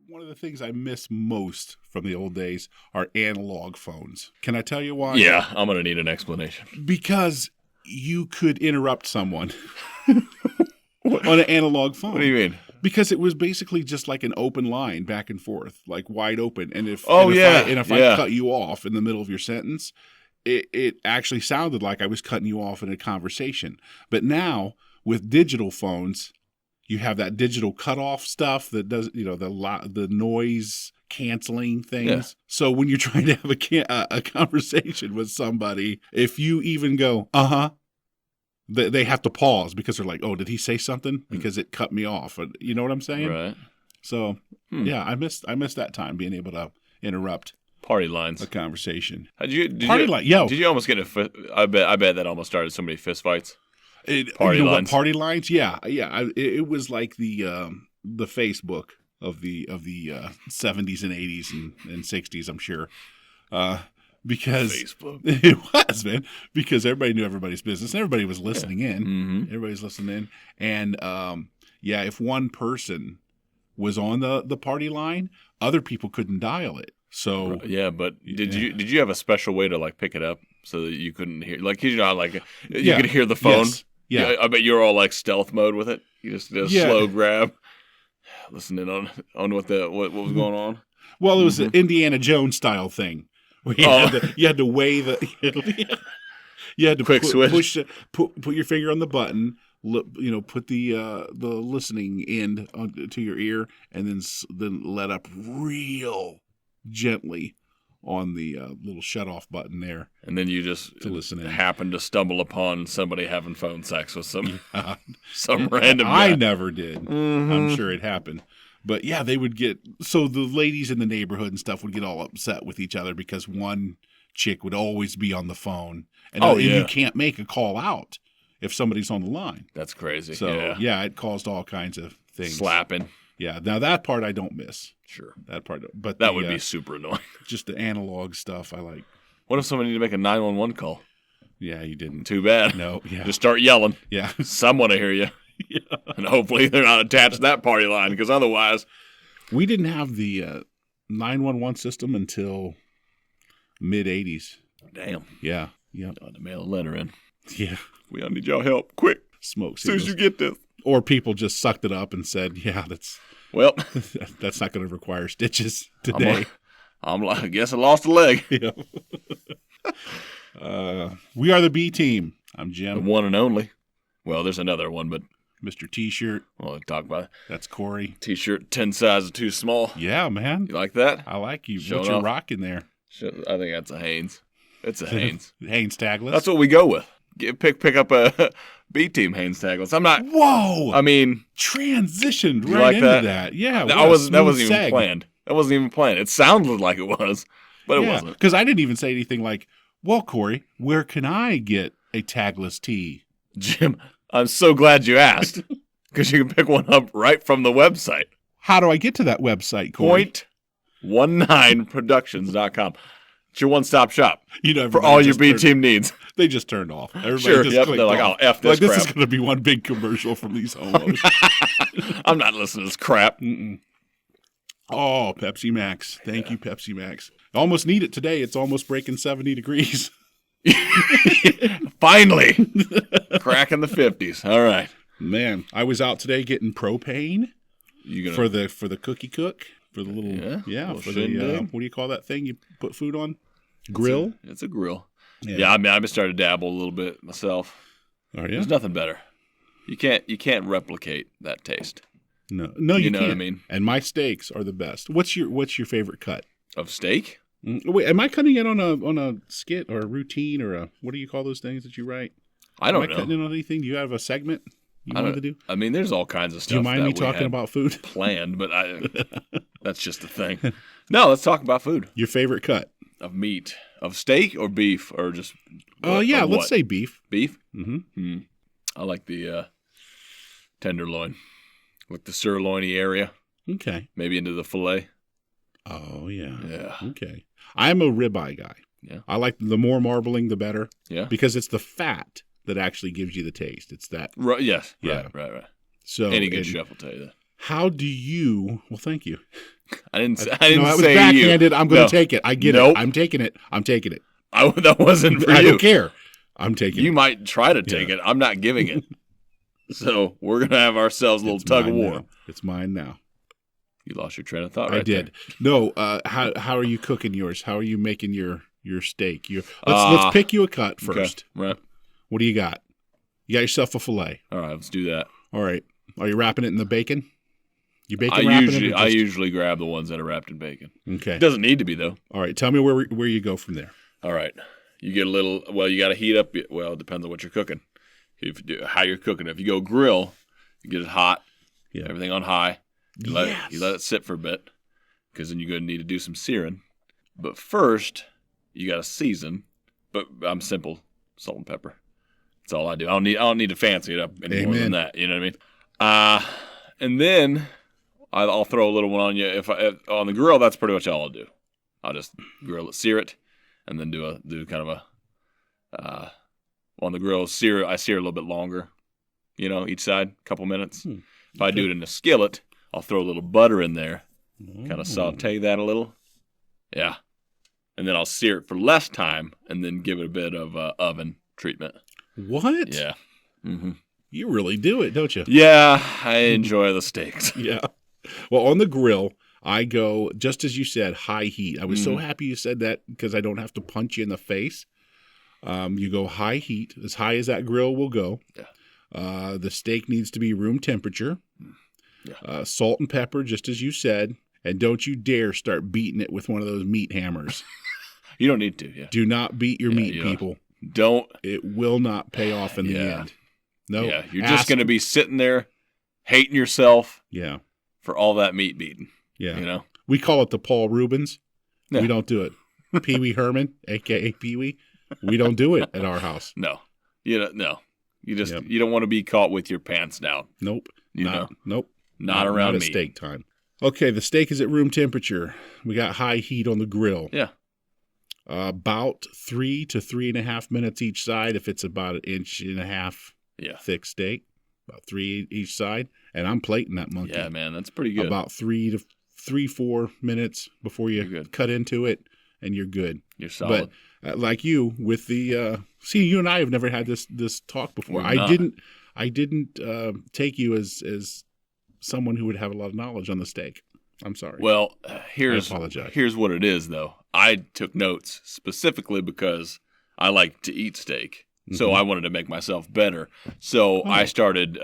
One of the things I miss most from the old days are analog phones. Can I tell you why? Yeah, I'm going to need an explanation. Because you could interrupt someone on an analog phone. What do you mean? Because it was basically just like an open line back and forth, like wide open. And if I cut you off in the middle of your sentence, it actually sounded like I was cutting you off in a conversation. But now with digital phones, you have that digital cutoff stuff that does, the noise canceling things. Yeah. So when you're trying to have a conversation with somebody, if you even go, they have to pause because they're like, oh, did he say something? Because it cut me off. You know what I'm saying? Right. So, yeah, I missed that time being able to interrupt party lines, a conversation. Did you almost get I bet that almost started so many fist fights. Party lines. Party lines? Yeah. It was like the Facebook of the 70s and 80s and 60s, I'm sure. Because Facebook. It was, man. Because everybody knew everybody's business. Everybody was listening in. Mm-hmm. Everybody's listening in. And if one person was on the party line, other people couldn't dial it. So yeah, but did you have a special way to like pick it up so that you couldn't hear, like, you could hear the phone? Yes. Yeah. I bet you're all like stealth mode with it. You just did a slow grab, listening on what was going on. Well, it was an Indiana Jones style thing. Where you had to weigh you had to quick switch. Put your finger on the button. Put the listening end to your ear, and then let up real gently on the little shut-off button there. And then you just to listen in. Happen to stumble upon somebody having phone sex with some random guy. I never did. Mm-hmm. I'm sure it happened. But, yeah, they would so the ladies in the neighborhood and stuff would get all upset with each other because one chick would always be on the phone. And you can't make a call out if somebody's on the line. That's crazy. So, yeah, it caused all kinds of things. Slapping. Yeah, now that part I don't miss. Sure. That part, but that would be super annoying. Just the analog stuff I like. What if somebody needed to make a 911 call? Yeah, you didn't. Too bad. No, yeah. Just start yelling. Yeah. Someone will hear you. Yeah. And hopefully they're not attached to that party line, because otherwise. We didn't have the 911 system until mid-'80s. Damn. Yeah. Yeah. Got to mail a letter in. Yeah. We all need y'all help. Quick. Smoke signals. As soon as you get this. Or people just sucked it up and said, yeah, that's not going to require stitches today. I guess I lost a leg. Yeah. We are the B team. I'm Jim. The one and only. Well, there's another one, but Mr. T-shirt. Well, talk about it. That's Cory. T-shirt 10 sizes too small. Yeah, man. You like that? I like you. What you rocking there? I think that's a Hanes. It's a Hanes. Hanes tagless. That's what we go with. Pick up a B team Hanes tagless. I'm not. Whoa! I mean, transitioned right into that. Yeah, that wasn't even planned. That wasn't even planned. It sounded like it was, but it wasn't. Because I didn't even say anything like, "Well, Cory, where can I get a tagless tee?" Jim, I'm so glad you asked, because you can pick one up right from the website. How do I get to that website, Cory? Point19productions.com. It's your one-stop shop for all your B-team needs. They just turned off. Everybody just clicked off. Oh, F this crap. This is going to be one big commercial from these homos. I'm not listening to this crap. Mm-mm. Oh, Pepsi Max. Thank you, Pepsi Max. I almost need it today. It's almost breaking 70 degrees. Finally. Cracking the 50s. All right. Man, I was out today getting propane for the cookie cook. For the little, for the, what do you call that thing you put food on? Grill? It's a grill. Yeah, I mean, I've been starting to dabble a little bit myself. Oh, yeah? There's nothing better. You can't replicate that taste. No, you can't. Know what I mean? And my steaks are the best. What's your favorite cut? Of steak? Wait, am I cutting it on a skit or a routine or a, what do you call those things that you write? I don't know. Am I cutting it on anything? Do you have a segment you wanted to do? I mean, there's all kinds of stuff. Do you mind me talking about food? Planned, but that's just the thing. No, let's talk about food. Your favorite cut? Of meat. Of steak or beef or just let's say beef. Beef? Mm-hmm. I like the tenderloin. Like the sirloiny area. Okay. Maybe into the filet. Oh, yeah. Yeah. Okay. I'm a ribeye guy. Yeah. I like the more marbling, the better. Yeah. Because it's the fat that actually gives you the taste. It's that. Right. Yes. Yeah. Right. So any good chef will tell you that. How do you? Well, thank you. I didn't say that was backhanded. I'm going to take it. I get it. I'm taking it. That wasn't for you. I don't care. I'm taking it. You might try to take it. I'm not giving it. So we're going to have ourselves a little tug of war. Now. It's mine now. You lost your train of thought right I did. There. No, how are you cooking yours? How are you making your steak? Let's pick you a cut first. Okay. Right. What do you got? You got yourself a filet. All right, let's do that. All right. Are you wrapping it in the bacon? I usually grab the ones that are wrapped in bacon. Okay. It doesn't need to be, though. All right. Tell me where you go from there. All right. You get a little, you got to heat up. Well, it depends on what you're cooking. How you're cooking it. If you go grill, you get it hot, everything on high. You let it sit for a bit, because then you're going to need to do some searing. But first, you got to season. But I'm simple, salt and pepper. That's all I do. I don't need to fancy it up any more than that. You know what I mean? And then I'll throw a little one on you. If on the grill, that's pretty much all I'll do. I'll just grill it, sear it, and then do kind of a on the grill. I sear a little bit longer, each side, a couple minutes. If I do it in a skillet, I'll throw a little butter in there, kind of saute that a little. Yeah. And then I'll sear it for less time and then give it a bit of oven treatment. What? Yeah. Mm-hmm. You really do it, don't you? Yeah, I enjoy the steaks. Yeah. Well, on the grill, I go, just as you said, high heat. I was so happy you said that because I don't have to punch you in the face. You go high heat, as high as that grill will go. Yeah. The steak needs to be room temperature. Yeah. Salt and pepper, just as you said. And don't you dare start beating it with one of those meat hammers. You don't need to, yeah. Do not beat your meat, people. Don't. It will not pay off in the end. No. Yeah, you're just going to be sitting there hating yourself for all that meat beating. Yeah. We call it the Paul Rubens. Yeah. We don't do it. Pee Wee Herman, a.k.a. Pee Wee. We don't do it at our house. No. No. You just you don't want to be caught with your pants down. Nope. Nope. Not around me. Steak time. Okay, the steak is at room temperature. We got high heat on the grill. Yeah. About 3 to 3.5 minutes each side. If it's about 1.5 inches thick steak, about 3 each side. And I'm plating that monkey. Yeah, man, that's pretty good. About 4 minutes before you cut into it, and you're good. You're solid. But like you with the you and I have never had this talk before. I didn't take you as someone who would have a lot of knowledge on the steak. I'm sorry. Well, I apologize. Here's what it is, though. I took notes specifically because I like to eat steak, so I wanted to make myself better. So I started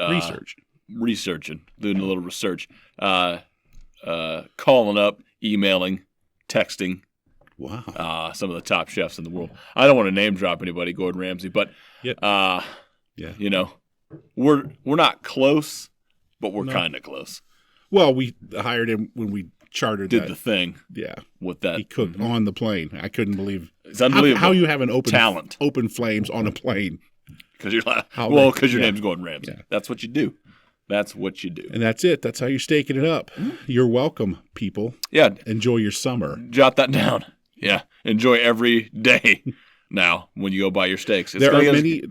researching, doing a little research, calling up, emailing, texting. Wow. Some of the top chefs in the world. I don't want to name drop anybody, Gordon Ramsay, but we're not close, but we're kind of close. Well, we hired him when we did the thing. Yeah, with that he cooked on the plane. I couldn't believe it's unbelievable how you have an open flames on a plane. Because your name's Gordon Ramsay. Yeah. That's what you do. And that's it. That's how you're staking it up. You're welcome, people. Yeah. Enjoy your summer. Jot that down. Yeah. Enjoy every day now when you go buy your steaks. There are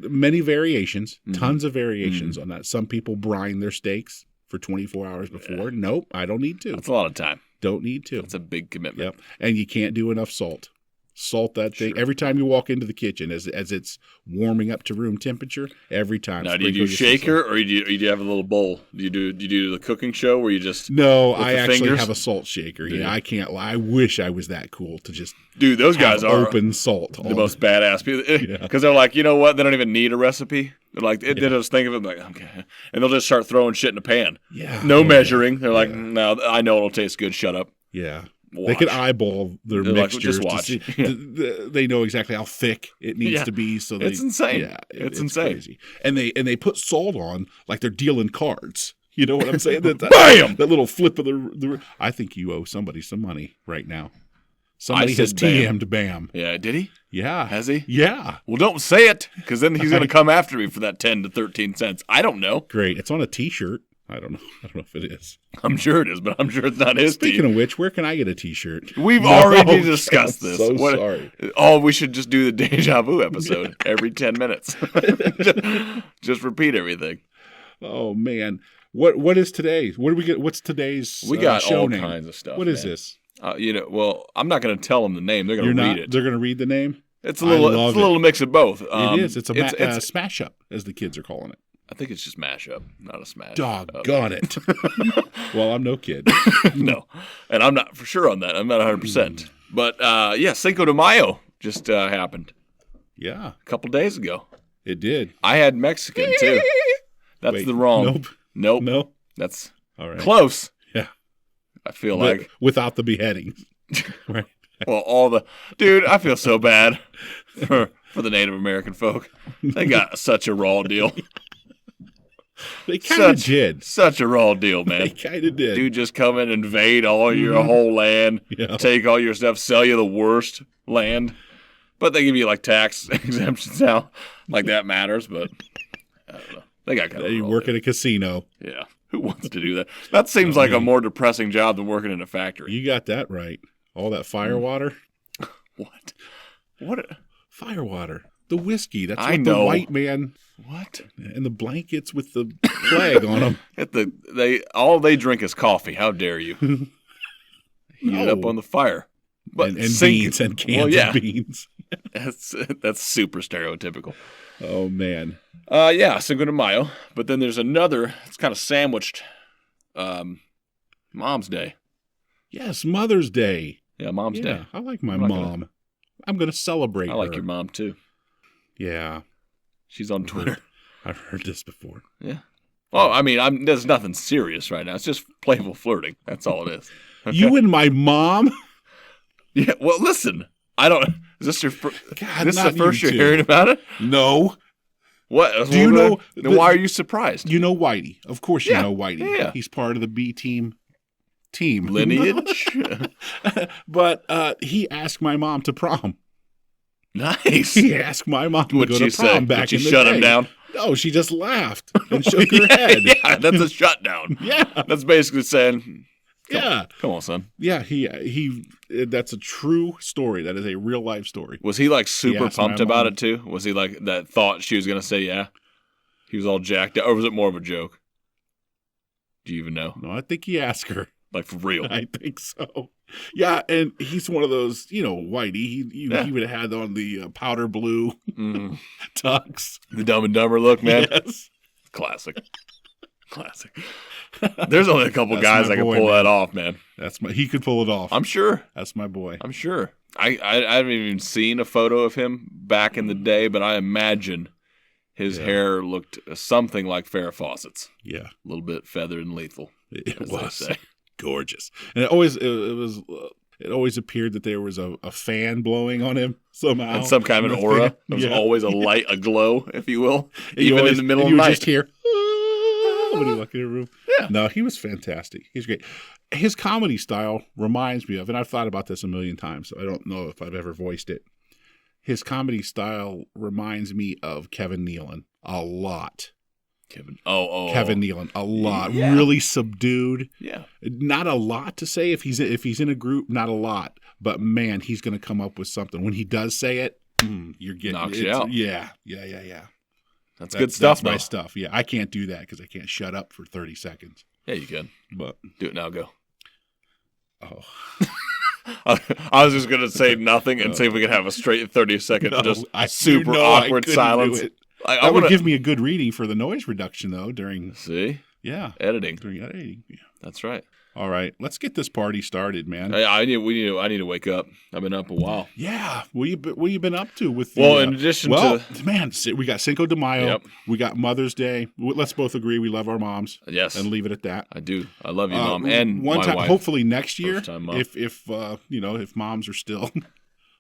many variations, tons of variations on that. Some people brine their steaks for 24 hours before. Nope, I don't need to. That's a lot of time. Don't need to. That's a big commitment. Yep. And you can't do enough salt. Salt that thing every time you walk into the kitchen as it's warming up to room temperature. Every time. Now, do you do shaker or do you have a little bowl? Do you do the cooking show where you just I actually have a salt shaker. Yeah, I can't lie. I wish I was that cool to just those guys are open salt. The most badass people because they're like, you know what? They don't even need a recipe. They're like, they just think of it like, okay, and they'll just start throwing shit in a pan. Yeah, no measuring. They're like, no, I know it'll taste good. Shut up. Yeah. Watch. They can eyeball their mixtures. Like, just watch. They know exactly how thick it needs to be. So it's insane. Yeah, it's insane. Crazy. And they put salt on like they're dealing cards. You know what I'm saying? Bam! That little flip of the. I think you owe somebody some money right now. Somebody has TM'd Bam. Yeah, did he? Yeah. Has he? Yeah. Well, don't say it, because then he's going to come after me for that 10 to 13 cents. I don't know. Great. It's on a T-shirt. I don't know if it is. I'm sure it is, but I'm sure it's not his Speaking of which, where can I get a T-shirt? We've already discussed this. So sorry. Oh, we should just do the Deja Vu episode every 10 minutes. just repeat everything. Oh, man. What is today? What do we get? What's today's? We got show all name? kinds of stuff. What is this? Well, I'm not going to tell them the name. They're going to read it. They're going to read the name. It's a little mix of both. It is. It's a smash up, as the kids are calling it. I think it's just mashup, not a smash. Doggone it. Well, I'm no kid. No, and I'm not for sure on that. I'm not 100%. But Cinco de Mayo just happened. Yeah, a couple days ago. It did. I had Mexican too. That's the wrong. Nope. No. That's all right. Close. Yeah. I feel like without the beheadings. Right. Well, dude, I feel so bad for the Native American folk. They got such a raw deal. They kind of did. Such a raw deal, man. They kind of did. Dude, just come and invade all your whole land, take all your stuff, sell you the worst land. But they give you, like, tax exemptions now. Like, that matters, but I don't know. They got kind of You work at a casino. Yeah. Who wants to do that? That seems like a more depressing job than working in a factory. You got that right. All that fire water. What? Fire water. The whiskey. That's what the white man. What? And the blankets with the flag on them. All they drink is coffee. How dare you? Heat it up on the fire. But and beans and cans of beans. That's super stereotypical. Oh, man. Cinco de Mayo. But then there's another, it's kind of sandwiched, Mom's Day. Yes, Mother's Day. Yeah, Mom's Day. I like my mom. I'm going to celebrate her. I like your mom, too. Yeah. She's on Twitter. I've heard this before. Yeah. Well, I mean, there's nothing serious right now. It's just playful flirting. That's all it is. Okay? You and my mom? Yeah, well, listen. Is this your this is the first you're hearing about it? No. What? Do you know? Then why are you surprised? You know Whitey. Of course you know Whitey. Yeah. He's part of the B team lineage. But he asked my mom to prom. Nice. He asked my mom to go to prom back in the day. Shut him down? No, she just laughed and shook her head. Yeah, that's a shutdown. Yeah. That's basically saying, come on, son. Yeah, he that's a true story. That is a real life story. Was he like super pumped about it too? Was he like that thought she was going to say yeah? He was all jacked up, or was it more of a joke? Do you even know? No, I think he asked her. Like for real? I think so. Yeah, and he's one of those, Whitey. He would have had on the powder blue tux. The Dumb and Dumber look, man. Yes. Classic. There's only a couple guys that can pull that off, man. He could pull it off. I'm sure. That's my boy. I'm sure. I haven't even seen a photo of him back in the day, but I imagine his hair looked something like Farrah Fawcett's. Yeah. A little bit feathered and lethal. It was gorgeous. And it always appeared that there was a fan blowing on him somehow. And some kind of an aura. There was always a light, a glow, if you will, even in the middle of the night. You just hear, when you walk in a room. Yeah. No, he was fantastic. He's great. His comedy style reminds me of, and I've thought about this a million times, so I don't know if I've ever voiced it. His comedy style reminds me of Kevin Nealon a lot. Kevin Nealon a lot. Yeah. Really subdued. Yeah. Not a lot to say if he's in a group. Not a lot, but man, he's going to come up with something. When he does say it, you're getting knocks you out. Yeah. That's good stuff. That's my stuff. Yeah, I can't do that because I can't shut up for 30 seconds. Yeah, you can. But do it now. Go. Oh. I was just going to say nothing and see if we could have a straight 30-second super awkward silence. That would give me a good reading for the noise reduction, though, during... See? Yeah. Editing. During editing. Yeah. That's right. All right. Let's get this party started, man. I need to wake up. I've been up a while. Yeah. What you been up to with in addition to... man, we got Cinco de Mayo. Yep. We got Mother's Day. Let's both agree we love our moms. Yes. And leave it at that. I do. I love you, Mom, and one my time, wife. hopefully next year, if moms are still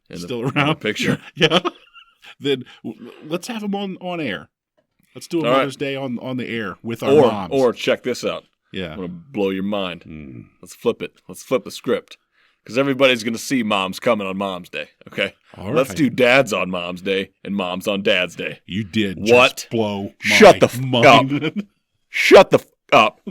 around. The picture. Yeah. Then let's have them on air. Let's do a Mother's Day on the air with our moms. Or check this out. Yeah. I'm going to blow your mind. Let's flip it. Let's flip the script. Because everybody's going to see moms coming on Mom's Day, okay? All right. Let's do dads on Mom's Day and moms on Dad's Day. You did what? Blow my Shut the f*** up. Shut the f*** up.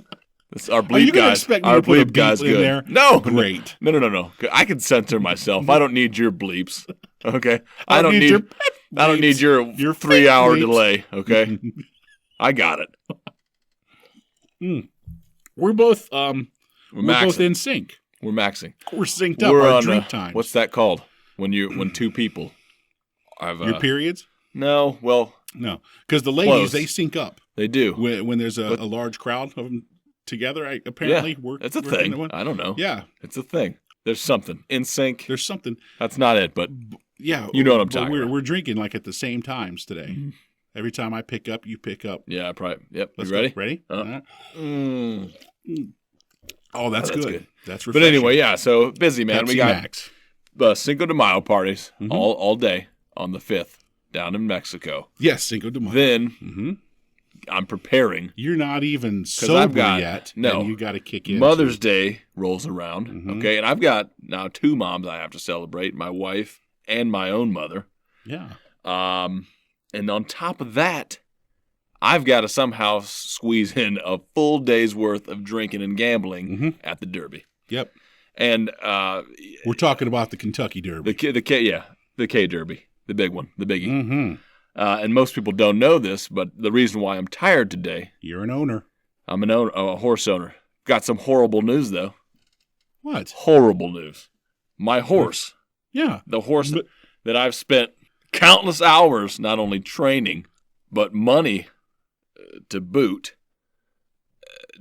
Our bleep Are you going to guys, expect me to put a beep in there? No. Great. No. I can censor myself. I don't need your bleeps, okay? I don't need your 3-hour delay, okay? I got it. We're both both in sync. We're maxing. We're synced up. Our drink times. What's that called? When two people have your periods? No, well, no, because the ladies they sync up. They do when there's a large crowd of them together. Apparently, it's a thing. I don't know. Yeah, it's a thing. There's something in sync. There's something. That's not it, but yeah, you know what I'm talking about. We're drinking like at the same times today. Mm-hmm. Every time I pick up, you pick up. Yeah, probably. Yep. Let's you ready? Go. Ready? Mm. Oh, that's good. That's refreshing. But anyway, yeah. So busy, man. Pepsi we got Max. Cinco de Mayo parties all day on the 5th down in Mexico. Yes, Cinco de Mayo. Then I'm preparing. You're not even sober yet. No, and you got to kick in. Mother's Day rolls around. Okay, and I've got now 2 moms I have to celebrate: my wife and my own mother. Yeah. And on top of that, I've got to somehow squeeze in a full day's worth of drinking and gambling at the Derby. Yep. And we're talking about the Kentucky Derby. The K Derby, the big one, the biggie. Mm-hmm. And most people don't know this, but the reason why I'm tired today. You're an owner. I'm a horse owner. Got some horrible news though. What? Horrible news. My horse. Yeah. The horse that I've spent countless hours not only training, but money to boot,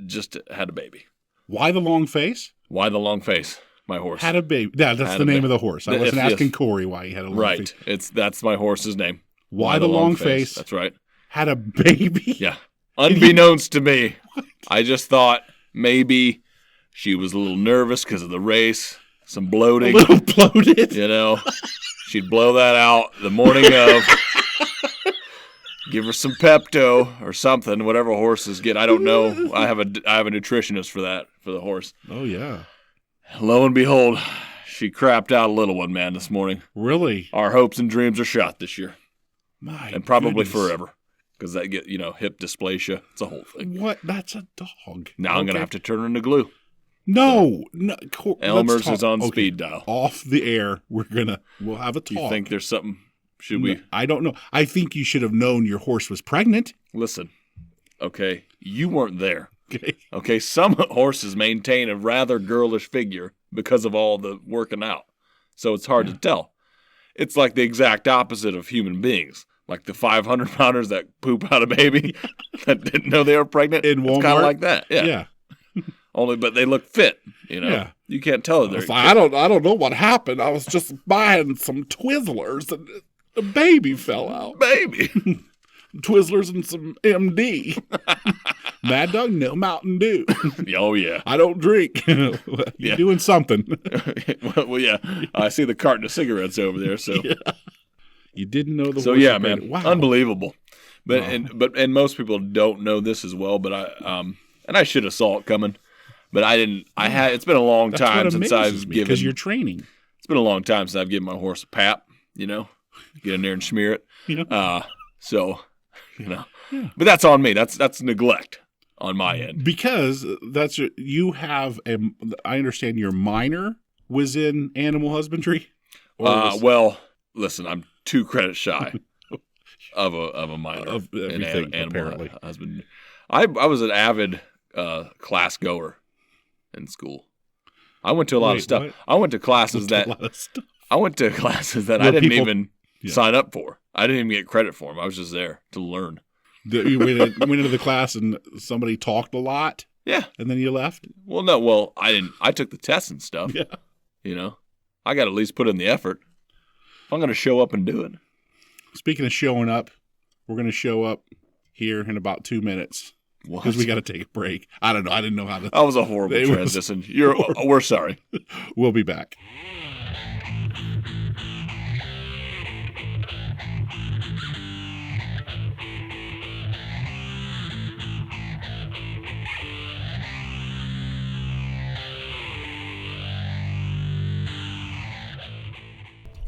just had a baby. Why the long face? Why the long face? My horse had a baby. Yeah, that's the name of the horse. I wasn't asking Cory why he had a long face. Right. That's my horse's name. Why the long face? That's right. Had a baby? Yeah. Unbeknownst to me. What? I just thought maybe she was a little nervous because of the race, some bloating. A little bloated? You know, she'd blow that out the morning of. Give her some Pepto or something, whatever horses get. I don't know. I have a nutritionist for that, for the horse. Oh, yeah. Lo and behold, she crapped out a little one, man, this morning. Really? Our hopes and dreams are shot this year. And probably forever. Because that get hip dysplasia. It's a whole thing. What? That's a dog. Now I'm going to have to turn her into glue. No. Elmer's is on speed dial. Off the air, we'll have a talk. You think there's something? Should we? I don't know. I think you should have known your horse was pregnant. Listen, okay, you weren't there. Okay. Some horses maintain a rather girlish figure because of all the working out. So it's hard to tell. It's like the exact opposite of human beings. Like the 500-pounders that poop out a baby that didn't know they were pregnant. In Walmart? It's kind of like that. Yeah. But they look fit, Yeah. You can't tell that they're I don't know what happened. I was just buying some Twizzlers and the baby fell out. Baby. Twizzlers and some MD. Mad Dog, no Mountain Dew. Oh, yeah. I don't drink. You're doing something. Well, yeah. I see the carton of cigarettes over there. So you didn't know the. So yeah, man. Wow. Unbelievable. But and most people don't know this as well. But I should have saw it coming. But I didn't. It's been a long time since I've given. Because you're training. It's been a long time since I've given my horse a pap. Get in there and smear it. Yeah. But that's on me. That's neglect on my end. Because I understand your minor was in animal husbandry. Well, listen, I'm 2 credits shy of a minor of everything, in apparently. Husbandry. I was an avid class goer in school. I went to a lot of stuff. What? I went to classes that I didn't even sign up for. I didn't even get credit for them. I was just there to learn. You went into the class and somebody talked a lot? Yeah. And then you left? Well, no. Well, I didn't. I took the tests and stuff. Yeah. I got to at least put in the effort. If I'm going to show up and do it. Speaking of showing up, we're going to show up here in about 2 minutes. Because we got to take a break. I don't know. I didn't know how to. That was a horrible transition. We're sorry. We'll be back.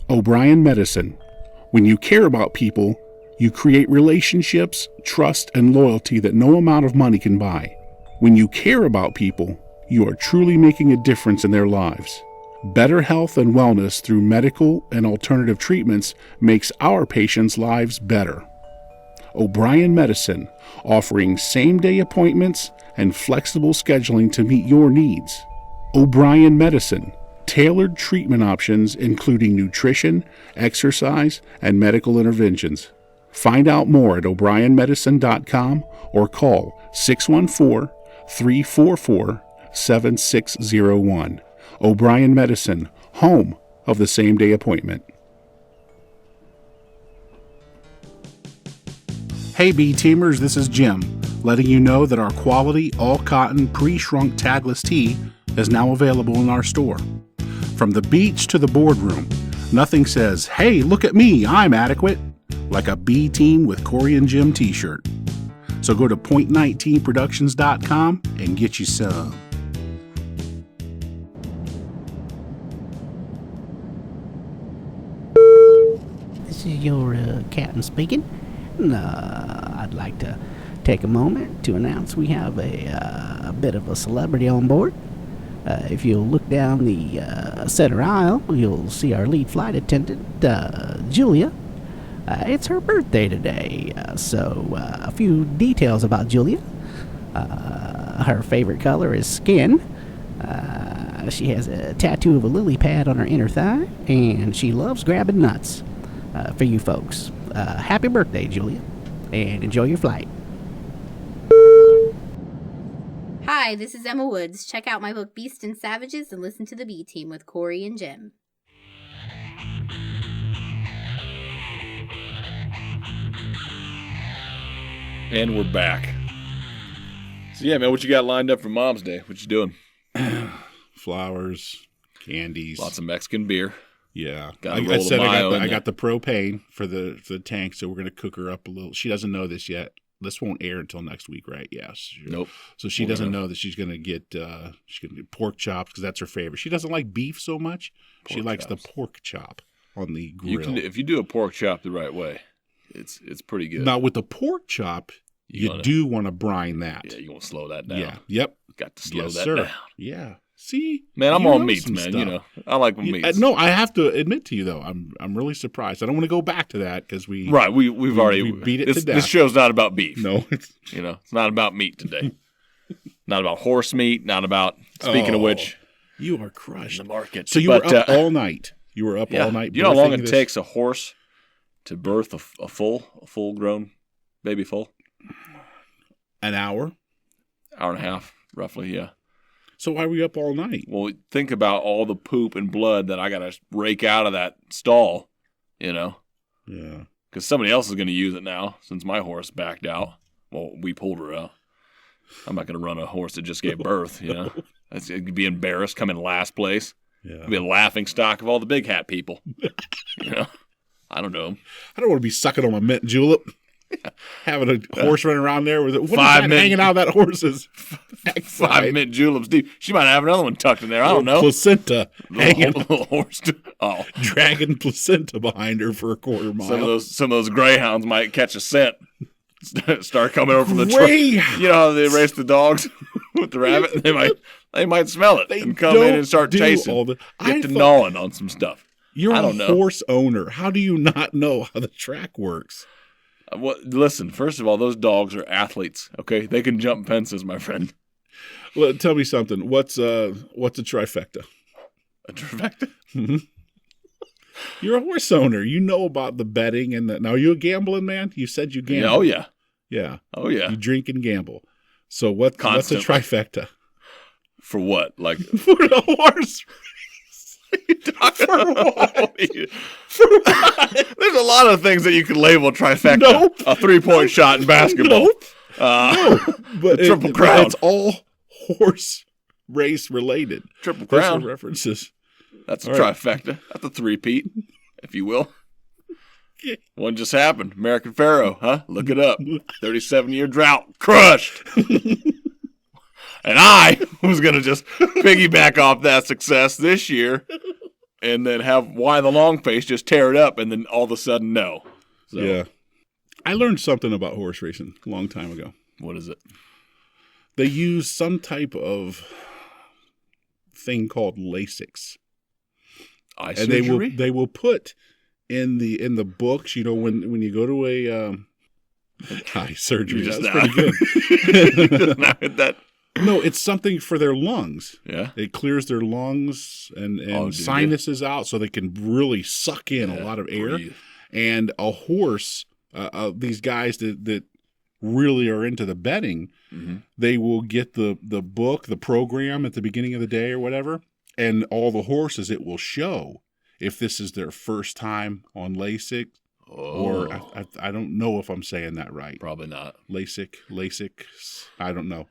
O'Brien Medicine. When you care about people, you create relationships, trust, and loyalty that no amount of money can buy. When you care about people, you are truly making a difference in their lives. Better health and wellness through medical and alternative treatments makes our patients' lives better. O'Brien Medicine, offering same-day appointments and flexible scheduling to meet your needs. O'Brien Medicine, tailored treatment options including nutrition, exercise, and medical interventions. Find out more at o'brienmedicine.com or call 614-344-7601. O'Brien Medicine, home of the same-day appointment. Hey B-Teamers, this is Jim, letting you know that our quality, all-cotton, pre-shrunk tagless tee is now available in our store. From the beach to the boardroom, nothing says, "Hey, look at me, I'm adequate," like a B-Team with Cory and Jim t-shirt. So go to point19productions.com and get you some. This is your captain speaking. I'd like to take a moment to announce we have a bit of a celebrity on board. If you'll look down the center aisle, you'll see our lead flight attendant, Julia. It's her birthday today, so a few details about Julia. Her favorite color is skin. She has a tattoo of a lily pad on her inner thigh, and she loves grabbing nuts. For you folks, happy birthday, Julia, and enjoy your flight. Hi, this is Emma Woods. Check out my book Beast and Savages and listen to the B-Team with Cory and Jim. And we're back. So yeah, man, what you got lined up for Mom's Day? What you doing? Flowers, candies. Lots of Mexican beer. Yeah. I got the propane for the tank, so we're going to cook her up a little. She doesn't know this yet. This won't air until next week, right? Yes. Nope. So she doesn't know that she's going to get pork chops because that's her favorite. She doesn't like beef so much. She likes the pork chop on the grill. If you do a pork chop the right way, it's pretty good. Now with the pork chop, you do want to brine that. Yeah, you want to slow that down. Yeah. Yep. Got to slow that down. Yeah. See, man, I'm all meats, man. Stuff. You know, I like my meats. No, I have to admit to you though, I'm really surprised. I don't want to go back to that because we've already beat it to death. This show's not about beef. No, it's not about meat today. Not about horse meat. Not about. Speaking of which, you are crushed. In the market. So you were up all night. You were up all night. You know how long it takes a horse to birth a full grown baby foal? An hour. Hour and a half, roughly. Yeah. So why were you up all night? Well, think about all the poop and blood that I got to rake out of that stall, you know? Yeah. Because somebody else is going to use it now since my horse backed out. Well, we pulled her out. I'm not going to run a horse that just gave birth, you know? It'd be embarrassed, come in last place. Yeah. It'd be a laughing stock of all the big hat people. You know? I don't know. I don't want to be sucking on my mint julep. Having a horse running around there with hanging out of that horse's 5 mint juleps deep. She might have another one tucked in there. I don't know. Placenta hanging. Little horse. Dragging placenta behind her for a quarter mile. Some of those greyhounds might catch a scent. Start coming over from the truck. You know how they race the dogs with the rabbit? They might smell it and come in and start chasing. Get to gnawing on some stuff. You're a horse owner. How do you not know how the track works? Well, listen, first of all, those dogs are athletes, okay? They can jump fences, my friend. Well, tell me something. What's a trifecta? A trifecta? Mm-hmm. You're a horse owner. You know about the betting and now, are you a gambling man? You said you gamble. Yeah, oh, yeah. Yeah. Oh, yeah. You drink and gamble. So what's a trifecta? For what? Like for the horse. For what? There's a lot of things that you could label trifecta. Nope. A 3-point shot in basketball. Nope. No. But the Triple Crown. It's all horse race related. Triple Crown. Those are references. That's a trifecta. That's a three-peat, if you will. Yeah. One just happened. American Pharaoh, huh? Look it up. 37-year drought. Crushed. And I was going to just piggyback off that success this year and then have Why the Long Face just tear it up and then all of a sudden no. So, yeah. I learned something about horse racing a long time ago. What is it? They use some type of thing called Lasix. Eye and surgery? they will put in the books, you know, when you go to eye surgery. That's pretty good. that. No, it's something for their lungs. Yeah. It clears their lungs and sinuses out so they can really suck in a lot of air. Breathe. And a horse, these guys that really are into the betting, they will get the book, the program at the beginning of the day or whatever, and all the horses, it will show if this is their first time on LASIK. Or I don't know if I'm saying that right. Probably not. LASIK. I don't know.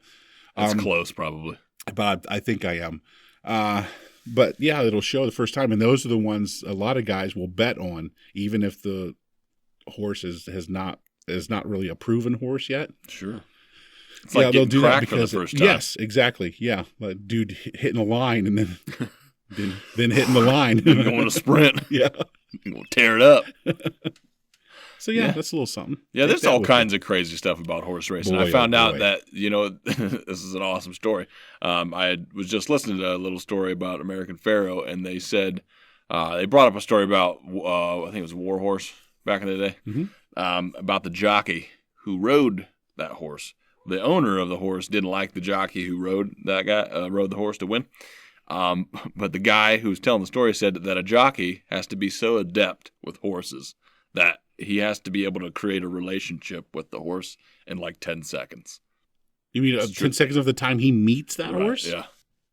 That's close, probably. But I think I am. But yeah, it'll show the first time, and those are the ones a lot of guys will bet on, even if the horse is not really a proven horse yet. Sure. It's like they'll do that because for the first time. Yes, exactly. Yeah, like dude hitting a line and then then hitting the line, going to sprint. Yeah, we'll tear it up. So yeah, that's a little something. Yeah, there's all kinds of crazy stuff about horse racing. I found out that, this is an awesome story. I was just listening to a little story about American Pharoah, and they said they brought up a story about I think it was War Horse back in the day, about the jockey who rode that horse. The owner of the horse didn't like the jockey who rode the horse to win. But the guy who was telling the story said that a jockey has to be so adept with horses that he has to be able to create a relationship with the horse in like 10 seconds. You mean 10 seconds of the time he meets that horse? Yeah.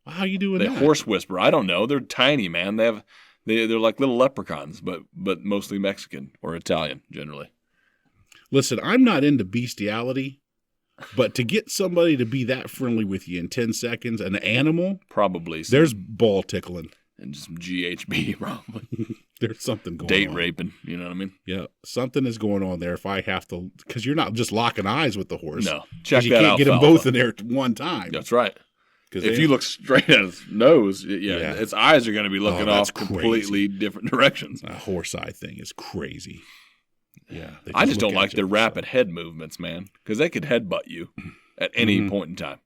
How are you doing that? They horse whisper. I don't know. They're tiny, man. They're like little leprechauns, but mostly Mexican or Italian generally. Listen, I'm not into bestiality, but to get somebody to be that friendly with you in 10 seconds, an animal, probably there's ball tickling. And just some GHB, probably. There's something going on. Date raping, you know what I mean? Yeah, something is going on there if I have to, because you're not just locking eyes with the horse. No, check that out. You can't get them both in there at one time. That's right. If you look straight at his nose, its eyes are going to be looking off completely different directions. A horse eye thing is crazy. Yeah. I just don't like their rapid head movements, man, because they could headbutt you at any point in time.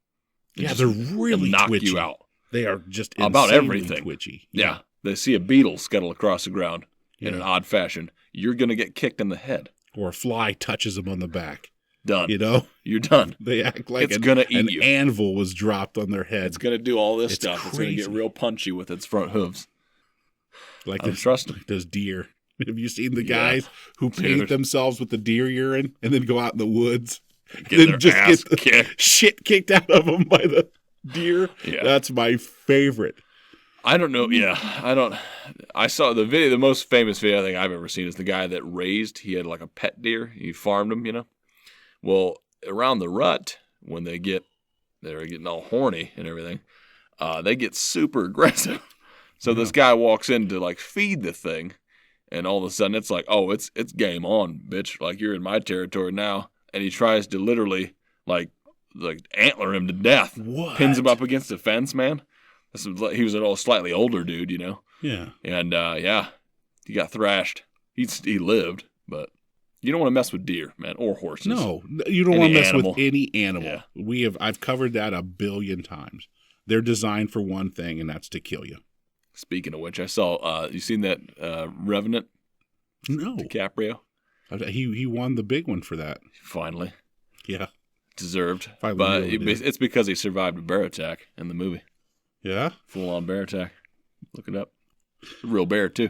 They're really knock twitchy. You out. They are just about everything twitchy. Yeah. They see a beetle scuttle across the ground in an odd fashion. You're going to get kicked in the head. Or a fly touches them on the back. Done. You're done. They act like it's gonna eat an anvil was dropped on their head. It's going to do all this stuff. Crazy. It's going to get real punchy with its front hooves. Like those deer. Have you seen the guys who paint themselves with the deer urine and then go out in the woods? Get the shit kicked out of them by the deer? Yeah. That's my favorite. I don't know. Yeah, I saw the video. The most famous video I think I've ever seen is the guy that he had like a pet deer. He farmed them, Well, around the rut, when they're getting all horny and everything, they get super aggressive. So this guy walks in to like feed the thing, and all of a sudden it's like, oh, it's game on, bitch. Like you're in my territory now. And he tries to literally like antler him to death. What? Pins him up against the fence, man. He was a slightly older dude, Yeah. And he got thrashed. He lived, but you don't want to mess with deer, man, or horses. No, you don't want to mess with any animal. Yeah. I've covered that 1 billion times. They're designed for one thing, and that's to kill you. Speaking of which, I saw. You seen that Revenant? No. DiCaprio. He won the big one for that. Finally. Yeah. Deserved. But it's because he survived a bear attack in the movie. Yeah? Full-on bear attack. Look it up. A real bear, too.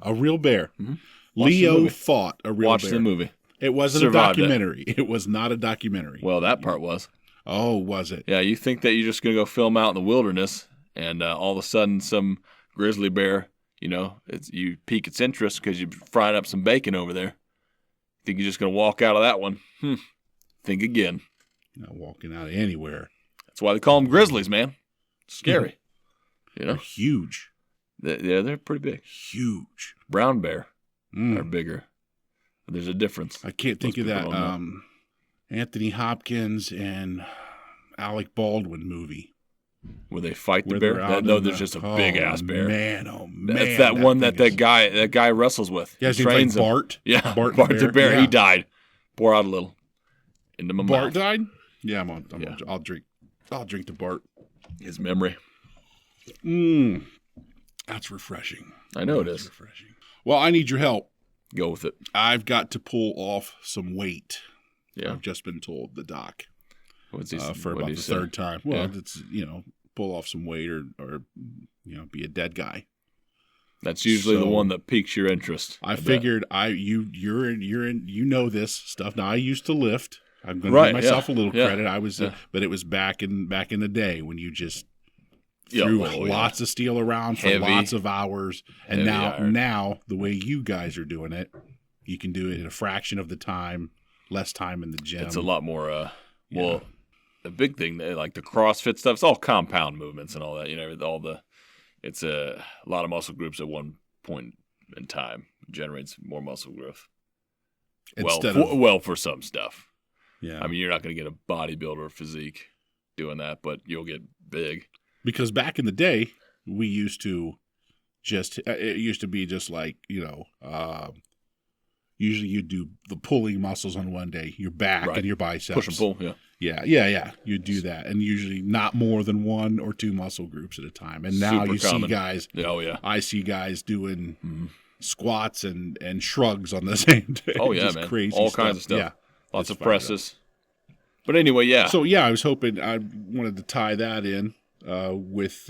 A real bear. Mm-hmm. Leo fought a real bear. Watch the movie. It wasn't a documentary. It was not a documentary. Well, that part was. Oh, was it? Yeah, you think that you're just going to go film out in the wilderness, and all of a sudden some grizzly bear, you pique its interest because you're frying up some bacon over there. Think you're just going to walk out of that one? Think again. Not walking out of anywhere. That's why they call them grizzlies, man. Scary. They're huge. They're pretty big. Huge. Brown bear are bigger. There's a difference. I can't think of that Anthony Hopkins and Alec Baldwin movie. Where they fight the bear? There's just a big-ass bear. Man. That's that one that guy wrestles with. Yeah, he trains like Bart. Yeah, Bart the bear. Yeah. He died. Pour out a little into my mouth. Bart died? Yeah, I'll drink to Bart. His memory. That's refreshing. I know it is. Refreshing. Well, I need your help. Go with it. I've got to pull off some weight. Yeah. I've just been told the doc. What's he, for about the third time. Well, it's, pull off some weight or be a dead guy. That's usually the one that piques your interest. I figured you know this stuff. Now I used to lift. I'm going to give myself a little credit. I was, but it was back in the day when you just threw lots of steel around for lots of hours. And now the way you guys are doing it, you can do it in a fraction of the time, less time in the gym. It's a lot more. Well, the big thing, like the CrossFit stuff, it's all compound movements and all that. It's a lot of muscle groups at one point in time. It generates more muscle growth. For some stuff. Yeah. I mean, you're not going to get a bodybuilder physique doing that, but you'll get big. Because back in the day, we used to it used to be just like, usually you do the pulling muscles on one day, your back and your biceps. Push and pull, Yeah. You do that, and usually not more than one or two muscle groups at a time. And now see guys. Oh yeah. I see guys doing squats and shrugs on the same day. Oh yeah, man. Crazy all stuff. Kinds of stuff. Yeah, lots of presses. But anyway, yeah. So I was hoping I wanted to tie that in with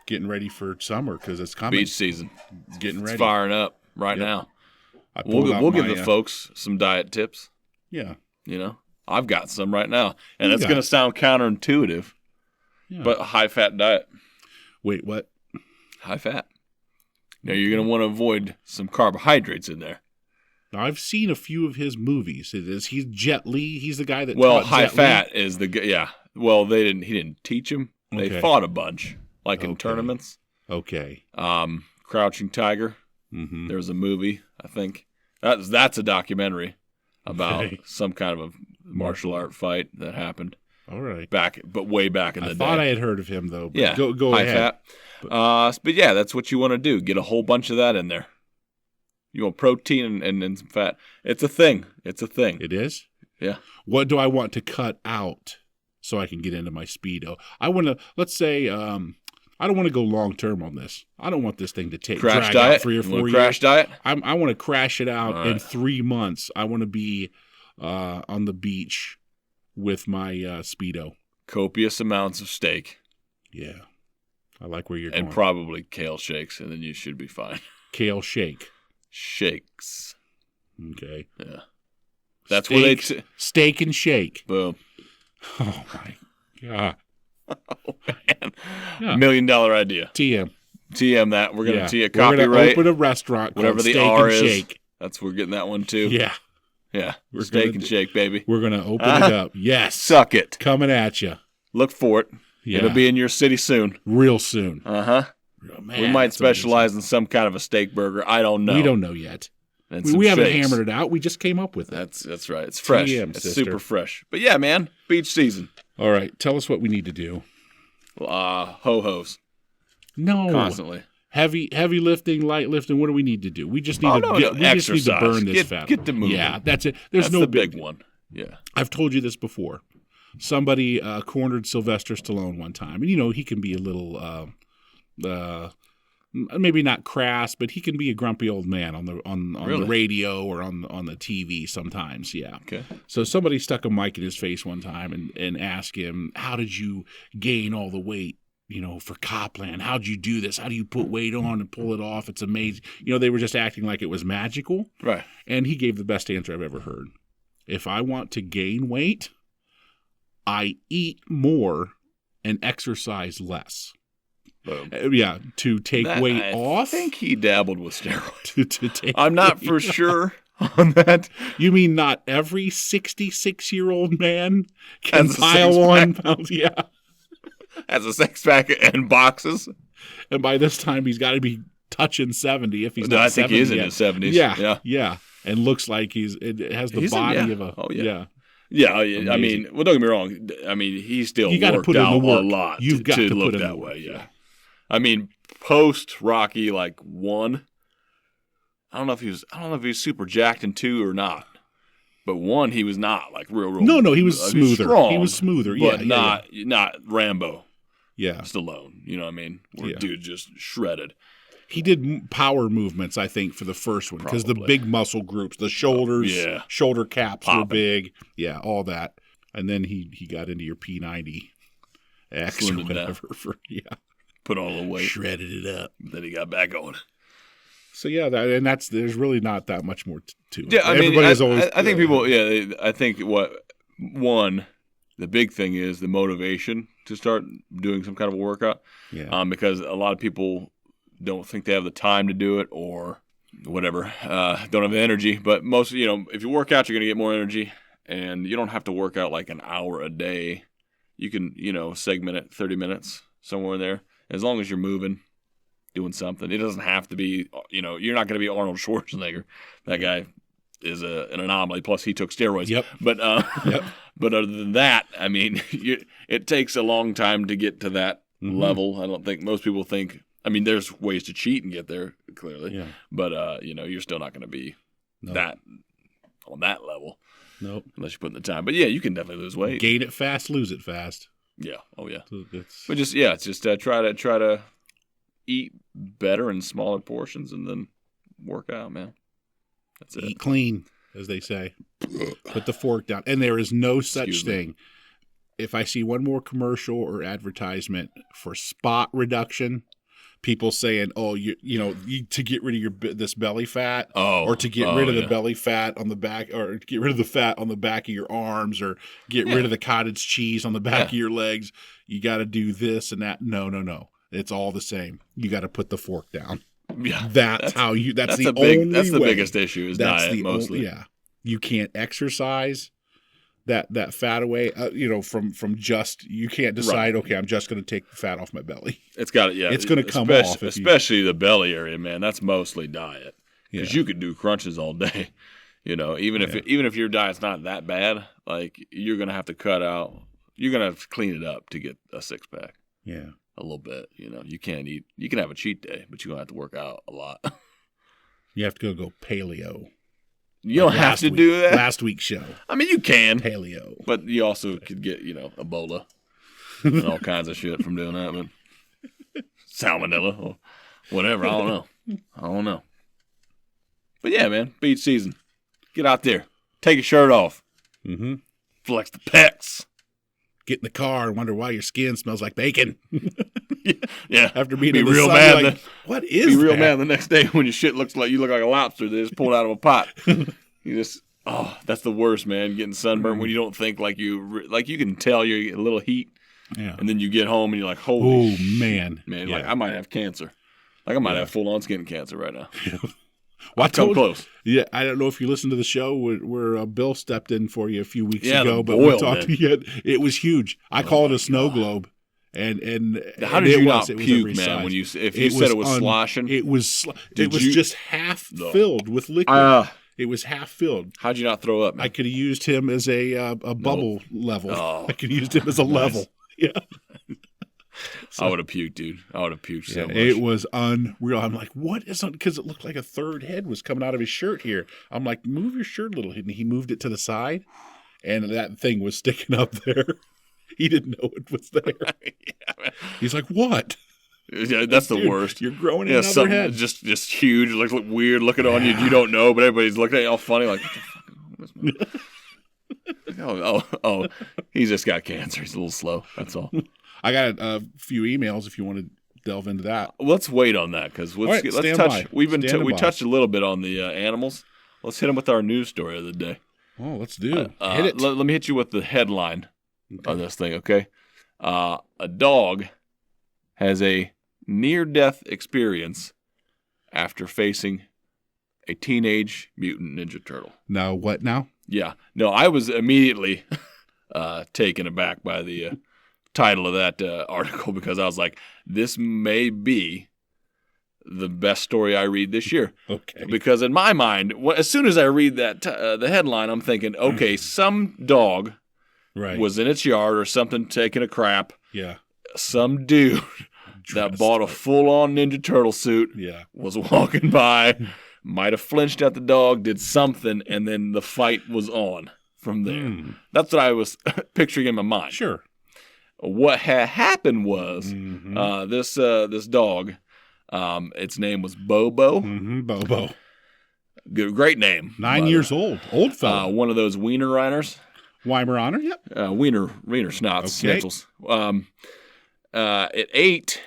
getting ready for summer because it's coming. Beach season. It's getting ready. It's firing up now. We'll give the folks some diet tips. Yeah. I've got some right now. And it's going to sound counterintuitive, but a high-fat diet. Wait, what? High-fat. Now, you're going to want to avoid some carbohydrates in there. Now, I've seen a few of his movies. He's Jet Li. He's the guy that taught high-fat is the guy. Yeah. Well, he didn't teach him. They fought a bunch, in tournaments. Okay. Crouching Tiger. Mm-hmm. There was a movie, I think. That's a documentary about some kind of a martial art fight that happened. All right. Way back in the day. I thought I had heard of him, though. But go high ahead. Fat. But that's what you want to do. Get a whole bunch of that in there. You want protein and some fat. It's a thing. It is? Yeah. What do I want to cut out so I can get into my Speedo? I want to, let's say, I don't want to go long term on this. I don't want this thing to drag out 3 or 4 years. Crash diet? I want to crash it out in 3 months. I want to be on the beach with my Speedo. Copious amounts of steak. Yeah. I like where you're going. And probably kale shakes, and then you should be fine. Kale shake. Shakes. Okay. Yeah. That's steak, where they... steak and shake. Boom. Oh, my God. Oh, man. Yeah. $1 million idea. TM that. We're going to tee a copyright. We're going to open a restaurant called whatever the Steak R and is. Shake. We're getting that one too. Yeah. Yeah. Steak and Shake, baby. We're going to open it up. Yes. Suck it. Coming at you. Look for it. Yeah. It'll be in your city soon. Real soon. Uh-huh. Oh, man, we might specialize in some kind of a steak burger. I don't know. We don't know yet. We haven't hammered it out. We just came up with it. That's right. It's fresh. It's super fresh. But yeah, man, beach season. All right. Tell us what we need to do. Ho-hos. No. Constantly. Heavy lifting, light lifting. What do we need to do? We just need just need to burn this fat. Get the moving. Yeah, that's it. That's no big one. Yeah. I've told you this before. Somebody cornered Sylvester Stallone one time. And, he can be a little maybe not crass, but he can be a grumpy old man on the radio or on the TV sometimes. Yeah. Okay. So somebody stuck a mic in his face one time and asked him, "How did you gain all the weight? For Copland, how'd you do this? How do you put weight on and pull it off? It's amazing." They were just acting like it was magical. Right. And he gave the best answer I've ever heard. If I want to gain weight, I eat more and exercise less. To take weight off. I think he dabbled with steroids. to take I'm not for sure on that. You mean not every 66-year-old man can pile on pounds? Yeah. Has a six-pack and boxes. And by this time, he's got to be touching 70 if he's not I think 70 he is yet. in his 70s. Yeah. And looks like it has the body of a... Oh, yeah. Yeah. I mean, don't get me wrong. I mean, he still worked out a lot to look that way. Yeah. I mean, post Rocky, 1, I don't know if he was super jacked in 2 or not. But 1, he was not real. No, he was smoother. Strong, he was smoother, but not Rambo. Yeah, Stallone. You know what I mean? Dude just shredded. He did power movements, I think, for the first one because the big muscle groups, the shoulders, shoulder caps were big. Yeah, all that. And then he got into your P90 X or whatever. Put on a little weight. Shredded it up. Then he got back on. So, there's really not that much more to it. Yeah, I think people, I think the big thing is the motivation to start doing some kind of a workout. Yeah. Because a lot of people don't think they have the time to do it or whatever, don't have the energy. But most, if you work out, you're going to get more energy. And you don't have to work out like an hour a day. You can, segment it 30 minutes somewhere in there. As long as you're moving, doing something. It doesn't have to be, you're not going to be Arnold Schwarzenegger. That guy is an anomaly. Plus, he took steroids. Yep. But but other than that, I mean, it takes a long time to get to that level. I don't think most people think. I mean, there's ways to cheat and get there, clearly. Yeah. But you're still not going to be that on that level. Nope. Unless you put in the time. But yeah, you can definitely lose weight. Gain it fast, lose it fast. Yeah. Oh yeah. But it's just try to eat better in smaller portions and then work out, man. That's it. Eat clean, as they say. Put the fork down. And there is no such thing. If I see one more commercial or advertisement for spot reduction, people saying, "Oh, to get rid of this belly fat, or to get rid of the belly fat on the back, or to get rid of the fat on the back of your arms, or get rid of the cottage cheese on the back of your legs, you got to do this and that." No. It's all the same. You got to put the fork down. Yeah, that's how you. That's the only way. That's the biggest issue is diet mostly. You can't exercise that fat away. From just you can't decide. Right. Okay, I'm just going to take the fat off my belly. It's got it. Yeah, it's going to come off. Especially the belly area, man. That's mostly diet because you could do crunches all day. Even if your diet's not that bad, like you're going to have to cut out. You're going to have to clean it up to get a six pack. Yeah. A little bit, you can't eat. You can have a cheat day, but you're gonna have to work out a lot. You have to go paleo. You don't have to do that. Last week's show. I mean, you can paleo, but you also could get Ebola and all kinds of shit from doing that. But salmonella or whatever. I don't know. But yeah, man, beach season. Get out there, take your shirt off, flex the pecs. Get in the car and wonder why your skin smells like bacon. Yeah. After being in the real sun, mad, like, what is be that? Real mad the next day when your shit looks like you look like a lobster that just pulled out of a pot. That's the worst, man. Getting sunburned when you don't think you can tell you're getting a little heat. Yeah. And then you get home and you're like, holy man. Man, like I might have cancer. Like I might have full-on skin cancer right now. Well, I told close. Yeah, I don't know if you listened to the show where Bill stepped in for you a few weeks ago, but boil, we talked to you. It was huge. I call it a snow globe. And how did you not puke, man? When you said it was sloshing, it was just half filled with liquid. It was half filled. How'd you not throw up, man? I could have used him as a bubble level. Oh, I could have used him as a level. Yeah. So, I would have puked, dude. I would have puked so much. It was unreal. I'm like, what is on? Because it looked like a third head was coming out of his shirt here. I'm like, move your shirt a little. And he moved it to the side, and that thing was sticking up there. He didn't know it was there. Yeah, he's like, what? Yeah, that's the worst. You're growing another head. Just huge, look weird looking on you. You don't know, but everybody's looking at you all funny, like, what the fuck? Oh, he's just got cancer. He's a little slow. That's all. I got a few emails if you want to delve into that. Let's wait on that because let's touch. We touched a little bit on the animals. Let's hit them with our news story of the day. Oh, let's do it. Hit it. Let me hit you with the headline on this thing, okay? A dog has a near-death experience after facing a teenage mutant ninja turtle. Now what now? Yeah. No, I was immediately taken aback by the title of that article because I was like, this may be the best story I read this year. Okay. Because in my mind, as soon as I read that the headline, I'm thinking, okay, some dog was in its yard or something taking a crap. Yeah. Some dude that bought a full-on Ninja Turtle suit was walking by, might have flinched at the dog, did something, and then the fight was on from there. That's what I was picturing in my mind. Sure. What had happened was this dog Its name was Bobo. Mm-hmm, Bobo. Great name. 9 years old. Old fellow. One of those wiener rhiners. Weimaraner, yep. Wiener snots, Okay. schnitzels. It ate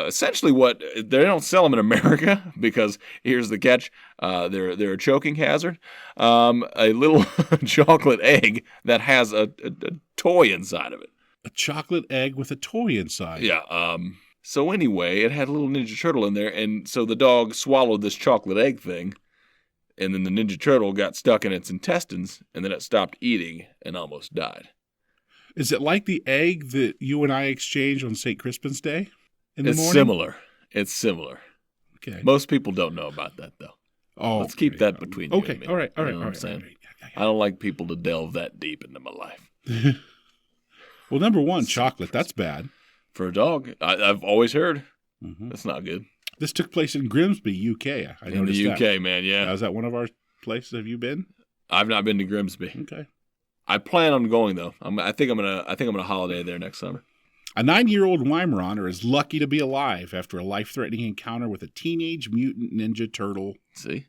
essentially what they don't sell them in America because here's the catch: they're a choking hazard. A little chocolate egg that has a toy inside of it. A chocolate egg with a toy inside. Yeah. So anyway, it had a little Ninja Turtle in there, and so the dog swallowed this chocolate egg thing. And then the Ninja Turtle got stuck in its intestines, and then it stopped eating and almost died. Is it like the egg that you and I exchanged on St. Crispin's Day in the morning? Similar. It's similar. Okay. Most people don't know about that, though. Oh, let's keep that between you and me. All right. You know what I'm saying? I don't like people to delve that deep into my life. Well, number one, chocolate. That's bad. For a dog, I've always heard that's not good. This took place in Grimsby, UK. I In noticed the that. UK, man, yeah. Is that one of our places? Have you been? I've not been to Grimsby. Okay. I plan on going though. I think I'm gonna holiday there next summer. A 9-year-old Weimaraner is lucky to be alive after a life-threatening encounter with a teenage mutant ninja turtle. See,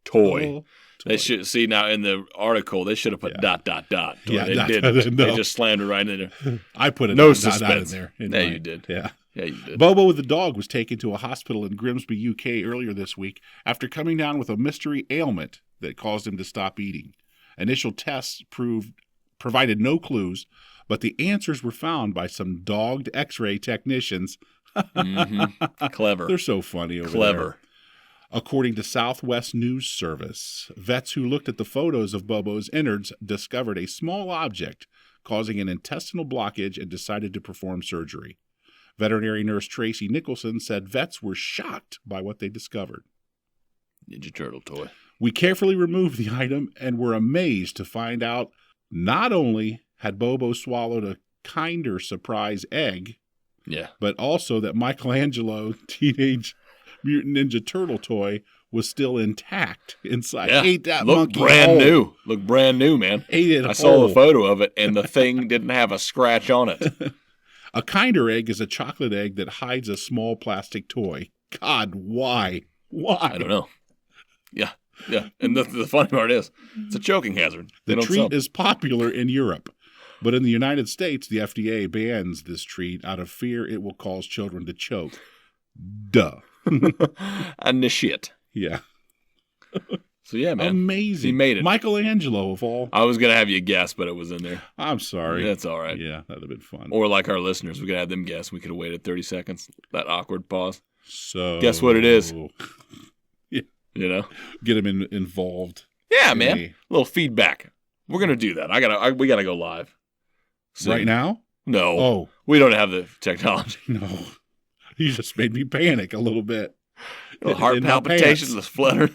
toy. Toy. They should see now in the article. They should have put ... Toy. Yeah, they dot, didn't. no. They just slammed it right in there. I put a No dot, dot, dot in suspense. there. Yeah, you did. Yeah. Yeah, you did. Bobo with the dog was taken to a hospital in Grimsby, UK earlier this week after coming down with a mystery ailment that caused him to stop eating. Initial tests provided no clues, but the answers were found by some dogged x-ray technicians. Clever. They're so funny over Clever. there. According to Southwest News Service, vets who looked at the photos of Bobo's innards discovered a small object causing an intestinal blockage and decided to perform surgery. Veterinary nurse Tracy Nicholson said vets were shocked by what they discovered. Ninja Turtle toy. We carefully removed the item and were amazed to find out not only had Bobo swallowed a kinder surprise egg, but also that Michelangelo Teenage Mutant Ninja Turtle toy was still intact inside. Yeah. Ate that Looked monkey brand whole. new. Looked brand new, man. Ate it I whole. saw the photo of it, and the thing didn't have a scratch on it. A kinder egg is a chocolate egg that hides a small plastic toy. God, why? Why? I don't know. Yeah. And the funny part is, it's a choking hazard. The treat is popular in Europe, but in the United States, the FDA bans this treat out of fear it will cause children to choke. Duh. And the shit. Yeah. So yeah, man. Amazing. He made it. Michelangelo of all. I was gonna have you guess, but it was in there. I'm sorry. That's all right. Yeah, that'd have been fun. Or like our listeners, we could have them guess. We could have waited 30 seconds. That awkward pause. So guess what it is? Yeah. You know, get them involved. Yeah, man. A little feedback. We're gonna do that. We gotta go live. Soon. Right now? No. Oh, we don't have the technology. No. You just made me panic a little bit. Heart palpitations, the flutter.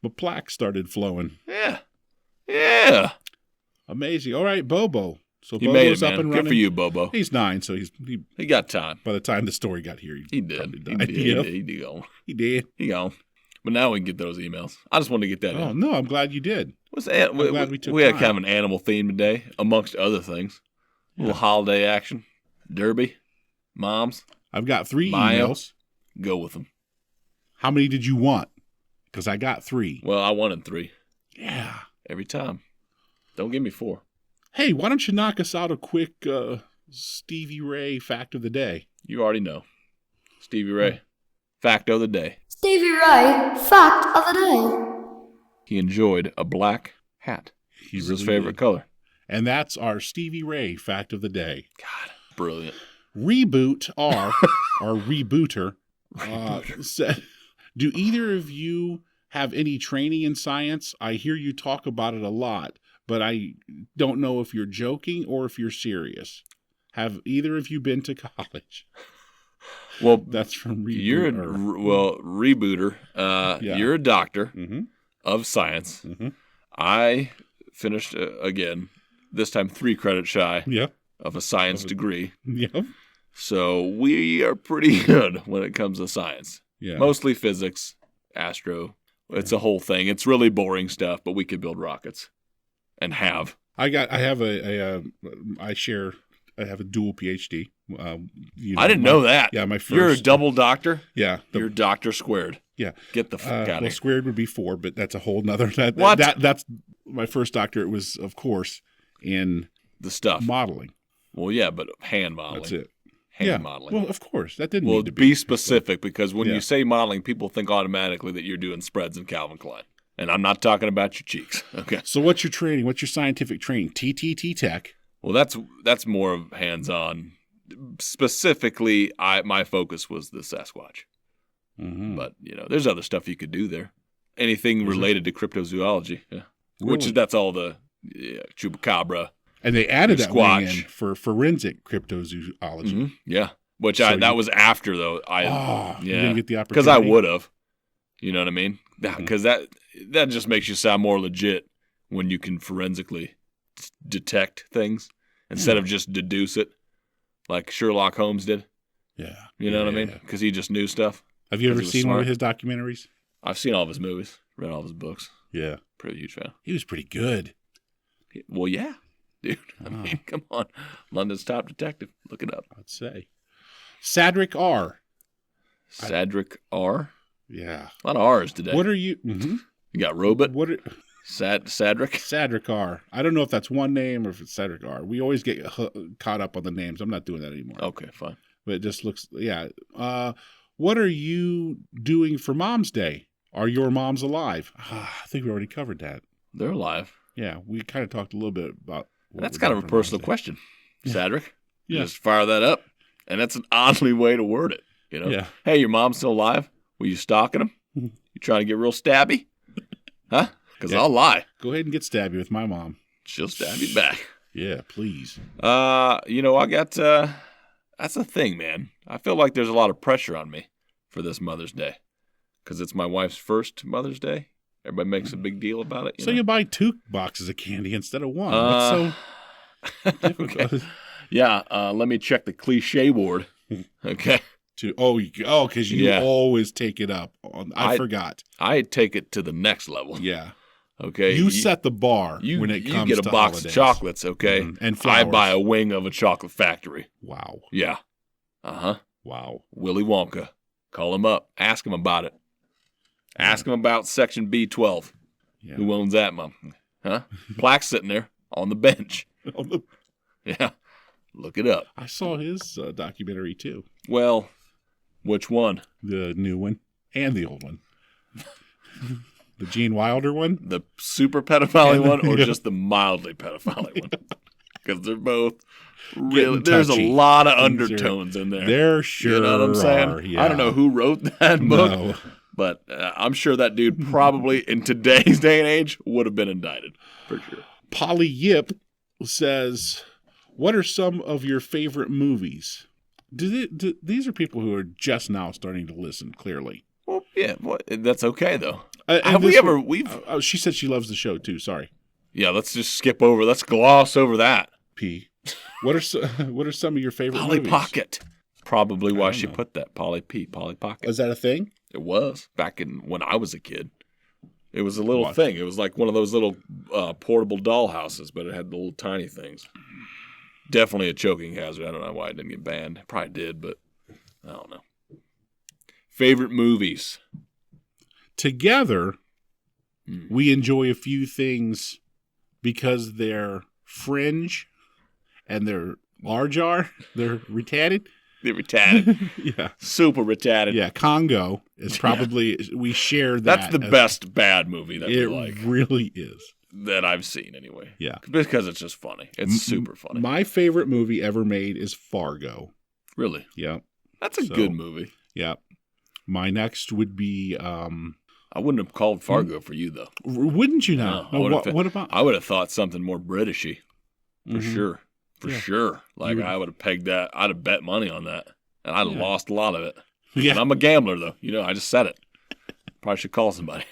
My plaque started flowing. Yeah. Amazing. All right, Bobo. So you Bobo's made it, man. up and Good running. for you, Bobo. He's 9, so he got time. By the time the story got here, he did. He did. He gone. But now we can get those emails. I just wanted to get that in. Oh, no, I'm glad you did. I'm glad we had kind of an animal theme today, amongst other things. A little holiday action. Derby. Moms. I've got 3 Mayo. emails. Go with them. How many did you want? Because I got 3. Well, I wanted 3. Yeah. Every time. Don't give me 4. Hey, why don't you knock us out a quick Stevie Ray fact of the day? You already know. Stevie Ray. Fact of the day. Stevie Ray, fact of the day. He enjoyed a black hat. It was his favorite color. And that's our Stevie Ray fact of the day. God, brilliant. Reboot our rebooter said, do either of you have any training in science? I hear you talk about it a lot, but I don't know if you're joking or if you're serious. Have either of you been to college? Well, that's from Rebooter. Rebooter. You're a doctor of science. Mm-hmm. I finished, again, this time 3 credits shy of a science degree. Yeah. So we are pretty good when it comes to science. Yeah. Mostly physics, astro. It's a whole thing. It's really boring stuff, but we could build rockets and have. I share I have a dual PhD. I didn't know that. Yeah, my first. You're a double doctor? Yeah. You're doctor squared. Yeah. Get the fuck out of here. Squared would be 4, but that's a whole nother. That's my first doctorate was, of course, in the stuff. Modeling. Well, yeah, but hand modeling. That's it. Hand modeling. Well, of course. That didn't need to be specific, because when you say modeling, people think automatically that you're doing spreads in Calvin Klein. And I'm not talking about your cheeks. Okay. So what's your training? What's your scientific training? TTT Tech. Well, that's more of hands-on. Specifically, my focus was the Sasquatch. Mm-hmm. But, there's other stuff you could do there. Anything related to cryptozoology. Yeah. Really? That's all the chupacabra. And they added that wing in for forensic cryptozoology. Mm-hmm. Yeah. That was after, though. You didn't get the opportunity? Because I would have. You know what I mean? Because that just makes you sound more legit when you can forensically detect things instead of just deduce it like Sherlock Holmes did. Yeah. You know what I mean? Because he just knew stuff. Have you ever seen one of his documentaries? I've seen all of his movies, read all of his books. Yeah. Pretty huge fan. He was pretty good. Well, yeah, dude. I mean, come on. London's top detective. Look it up. I'd say. Sadric R. Sadric R? Yeah. A lot of R's today. What are you? Mm-hmm. You got Robot? Sadric? Sadric R. I don't know if that's one name or if it's Sadric R. We always get caught up on the names. I'm not doing that anymore. Okay, fine. But it just looks, what are you doing for Mom's Day? Are your moms alive? I think we already covered that. They're alive. Yeah, we kind of talked a little bit about that's kind of a personal question, Sadric. Yeah. Just fire that up. And that's an oddly way to word it. Yeah. Hey, your mom's still alive? Were you stalking them? You trying to get real stabby? Huh? Because I'll lie. Go ahead and get stabby with my mom. She'll stab you back. Yeah, please. I got, that's the thing, man. I feel like there's a lot of pressure on me for this Mother's Day. Because it's my wife's first Mother's Day. Everybody makes a big deal about it. You buy 2 boxes of candy instead of 1. What's so difficult? Okay. Yeah, let me check the cliche board. Okay. Because you always take it up. I forgot. I take it to the next level. Yeah. Okay. You set the bar when it comes to You get a box holidays. of chocolates, okay? Mm-hmm. And flowers. I buy a wing of a chocolate factory. Wow. Yeah. Uh-huh. Wow. Willy Wonka. Call him up. Ask him about it. Ask him about Section B12. Yeah. Who owns that, Mom? Huh? Plaque sitting there on the bench. Yeah. Look it up. I saw his documentary, too. Well, which one? The new one and the old one. The Gene Wilder one? The super pedophile one or just the mildly pedophile one? Because they're both really, there's a lot of undertones in there. There sure You know what I'm saying? are, yeah. I don't know who wrote that book, but I'm sure that dude probably in today's day and age would have been indicted, for sure. Polly Yip says, what are some of your favorite movies? These are people who are just now starting to listen, clearly. Well, yeah, that's okay, though. She said she loves the show, too. Sorry. Yeah, let's just skip over. Let's gloss over that. P. What are some of your favorite Polly movies? Pocket. Probably why she put that. Polly Pocket. Is that a thing? It was back when I was a kid. It was a little thing. It was like one of those little portable doll houses, but it had the little tiny things. Definitely a choking hazard. I don't know why it didn't get banned. It probably did, but I don't know. Favorite movies? Together, we enjoy a few things because they're fringe and they're large R. They're retarded. They're retarded. Yeah. Super retarded. Yeah. Congo is probably, we share that. That's the best bad movie that we like. It really is. That I've seen anyway. Yeah. Because it's just funny. It's super funny. My favorite movie ever made is Fargo. Really? Yeah. That's a good movie. Yeah. My next would be... I wouldn't have called Fargo for you, though. Wouldn't you now? No, what about... I would have thought something more Britishy. For sure. For sure. Like, I would have pegged that. I'd have bet money on that. And I'd have lost a lot of it. Yeah. And I'm a gambler, though. I just said it. Probably should call somebody.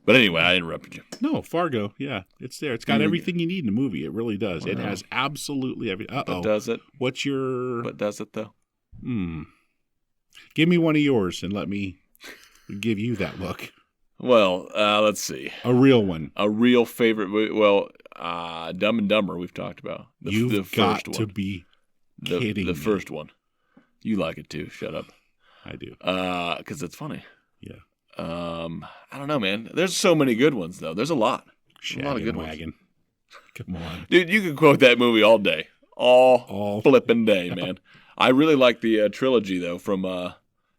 But anyway, I interrupted you. No, Fargo. Yeah, it's there. It's got everything you need in a movie. It really does. Wow. It has absolutely everything. But does it? What does it, though? Give me one of yours and let me give you that look. Well, let's see. A real one. A real favorite movie. Well, Dumb and Dumber we've talked about. You've got to be kidding me. The first one. You like it too. Shut up. I do. Because it's funny. Yeah. I don't know, man. There's so many good ones, though. There's a lot. A lot of good wagon. Ones. Come on. Dude, you can quote that movie all day. All flipping day, man. I really like the trilogy, though, from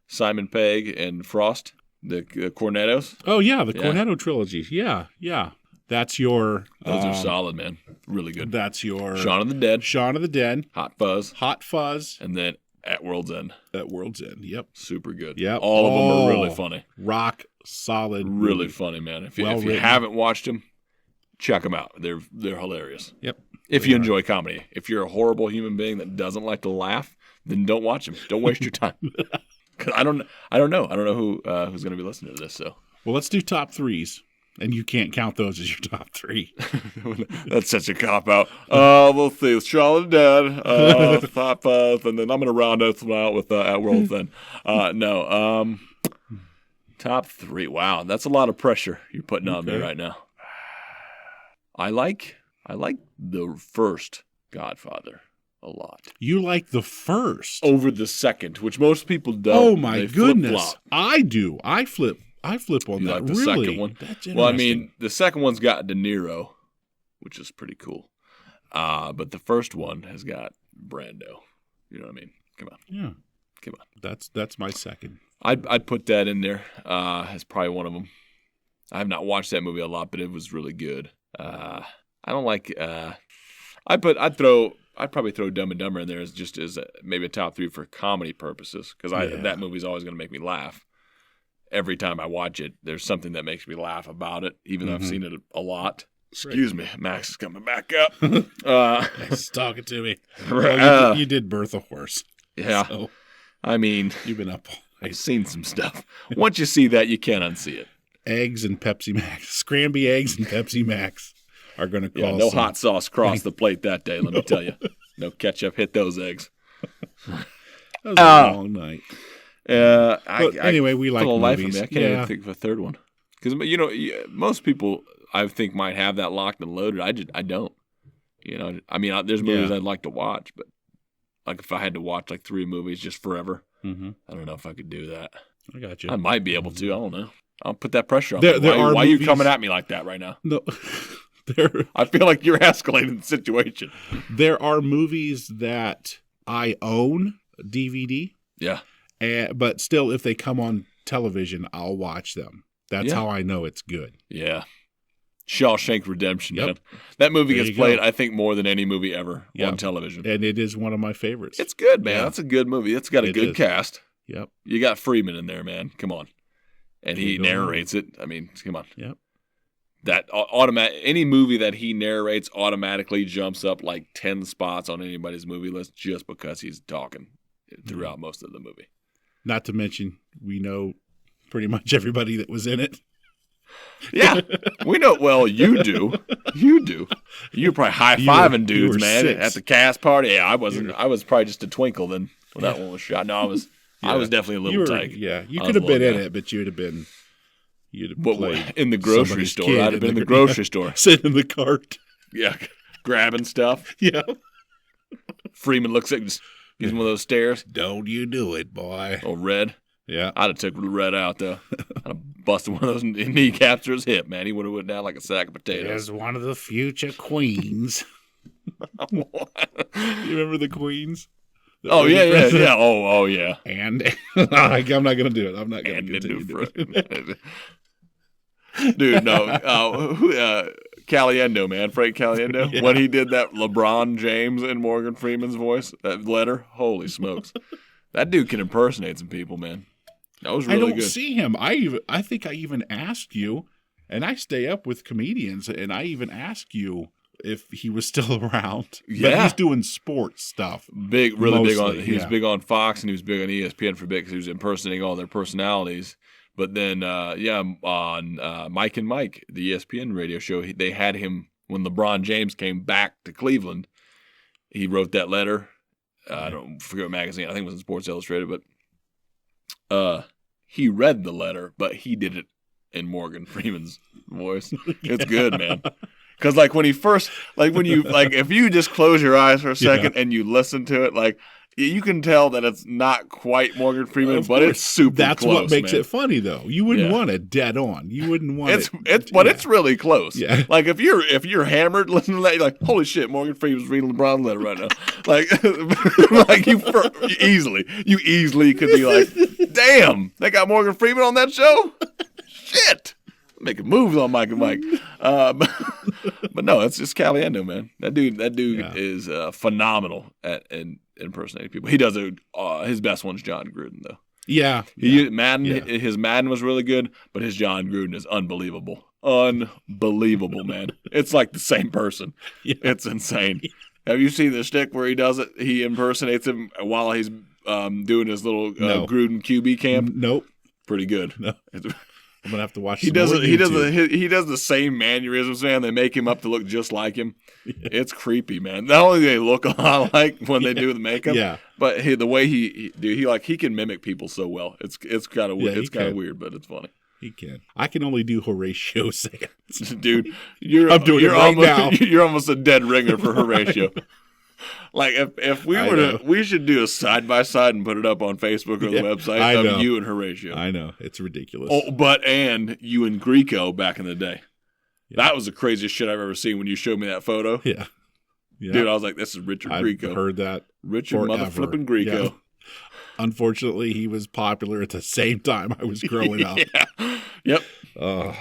Simon Pegg and Frost, the Cornettos. Oh, yeah, the Cornetto trilogy. Yeah, yeah. That's your... Those are solid, man. Really good. That's your... Shaun of the Dead. Shaun of the Dead. Hot Fuzz. And then At World's End. At World's End, yep. Super good. Yep. All of them are really funny. Rock solid. Really funny, man. If you haven't watched them, check them out. They're hilarious. Yep. If you enjoy comedy. If you're a horrible human being that doesn't like to laugh, then don't watch them. Don't waste your time. Because I don't know. I don't know who's going to be listening to this. So well, let's do top threes, and you can't count those as your top three. That's such a cop out. We'll see. Shaun of the Dead, Hot Fuzz, and then I'm going to round this one out with At World's End. No. Top three. Wow, that's a lot of pressure you're putting on me right now. I like the first Godfather a lot. You like the first over the second, which most people don't. Oh my goodness, I do. I flip on you that. Like the really? Second one? That's interesting. Well, I mean, the second one's got De Niro, which is pretty cool. But the first one has got Brando. You know what I mean? Come on. Yeah. Come on. That's my second. I'd put that in there as probably one of them. I have not watched that movie a lot, but it was really good. I don't like. I'd probably throw Dumb and Dumber in there as maybe a top three for comedy purposes because that movie's always going to make me laugh. Every time I watch it, there's something that makes me laugh about it, even though I've seen it a lot. Excuse me, Max is coming back up. Max is talking to me. Well, you did birth a horse. Yeah. So I mean, you've been up. I've seen some stuff. Once you see that, you can't unsee it. Eggs and Pepsi Max. Scramby eggs and Pepsi Max are going to cause no hot sauce crossed the plate that day, let me tell you. No ketchup hit those eggs. That was a long night. Anyway, we like movies. I can't even think of a third one. Because, most people, I think, might have that locked and loaded. I don't. I mean, there's movies I'd like to watch, but like if I had to watch like 3 movies just forever, I don't know if I could do that. I got you. I might be able to. I don't know. I'll put that pressure on. Why are you coming at me like that right now? No. I feel like you're escalating the situation. There are movies that I own DVD. Yeah. But still, if they come on television, I'll watch them. That's how I know it's good. Yeah. Shawshank Redemption, man. That movie gets played, I think, more than any movie ever on television. And it is one of my favorites. It's good, man. That's a good movie. It's got a good cast. Yep. You got Freeman in there, man. Come on. And he narrates it. I mean, come on. Yep. That any movie that he narrates automatically jumps up like 10 spots on anybody's movie list just because he's talking throughout most of the movie. Not to mention, we know pretty much everybody that was in it. Yeah, we know. Well, you do. You do. You're probably high-fiving dudes, man, 6. at the cast party. Yeah, I wasn't. I was probably just a twinkle then when that one was shot. No, I was. I was definitely a little tyke. Yeah, you could have been in it, but you'd have been. Played in the grocery store. I'd have been in the grocery store, sitting in the cart. Yeah, grabbing stuff. Yeah. Freeman looks at gives him one of those stares. Don't you do it, boy. Oh, Red. Yeah. I'd have took Red out though. I'd have busted one of those kneecaps through his hip, man. He would have went down like a sack of potatoes. As one of the future queens. You remember the queens? Oh yeah. Oh yeah. And I'm not gonna do it. I'm not gonna continue it. Dude, no. Caliendo, man. Frank Caliendo. Yeah. When he did that LeBron James and Morgan Freeman's voice, that letter, holy smokes. That dude can impersonate some people, man. That was really good. I don't see him. I think I even asked you, and I stay up with comedians, and I even asked you if he was still around. Yeah. But he's doing sports stuff. He was big on Fox, and he was big on ESPN for a bit because he was impersonating all their personalities. But then, on Mike and Mike, the ESPN radio show, they had him when LeBron James came back to Cleveland. He wrote that letter. I don't forget what magazine. I think it was in Sports Illustrated. But he read the letter, but he did it in Morgan Freeman's voice. It's good, man. Because like when he first, like when you like, if you just close your eyes for a second and you listen to it, like you can tell that it's not quite Morgan Freeman, but it's super. That's close, what makes man. it funny, though. You wouldn't want it dead on. You wouldn't want it's really close. Yeah. Like if you're hammered listening to that, you're like, holy shit, Morgan Freeman's reading LeBron's letter right now. Like, like you easily could be like, damn, they got Morgan Freeman on that show. Shit. Making moves on Mike and Mike. But no, it's just Caliendo, man. That dude is phenomenal at impersonating people. He does his best one's John Gruden, though. Yeah. His Madden was really good, but his John Gruden is unbelievable. Unbelievable, man. It's like the same person. Yeah. It's insane. Have you seen the shtick where he does it? He impersonates him while he's doing his little Gruden QB camp? Nope. Pretty good. No. I'm gonna have to watch. He does the same mannerisms, man. They make him up to look just like him. Yeah. It's creepy, man. Not only do they look a lot like when they do the makeup, but the way he can mimic people so well. It's kind of weird, but it's funny. He can. I can only do Horatio Sands, dude. I'm doing it right now. You're almost a dead ringer for Horatio. Like if we were we should do a side by side and put it up on Facebook or the website of you and Horatio. I know, it's ridiculous. Oh, and you and Grieco back in the day. Yeah. That was the craziest shit I've ever seen when you showed me that photo. Yeah. Dude, I was like, this is Richard Grieco. I've heard that. Richard mother flipping Grieco. Yeah. Unfortunately, he was popular at the same time I was growing up. Yeah. Yep.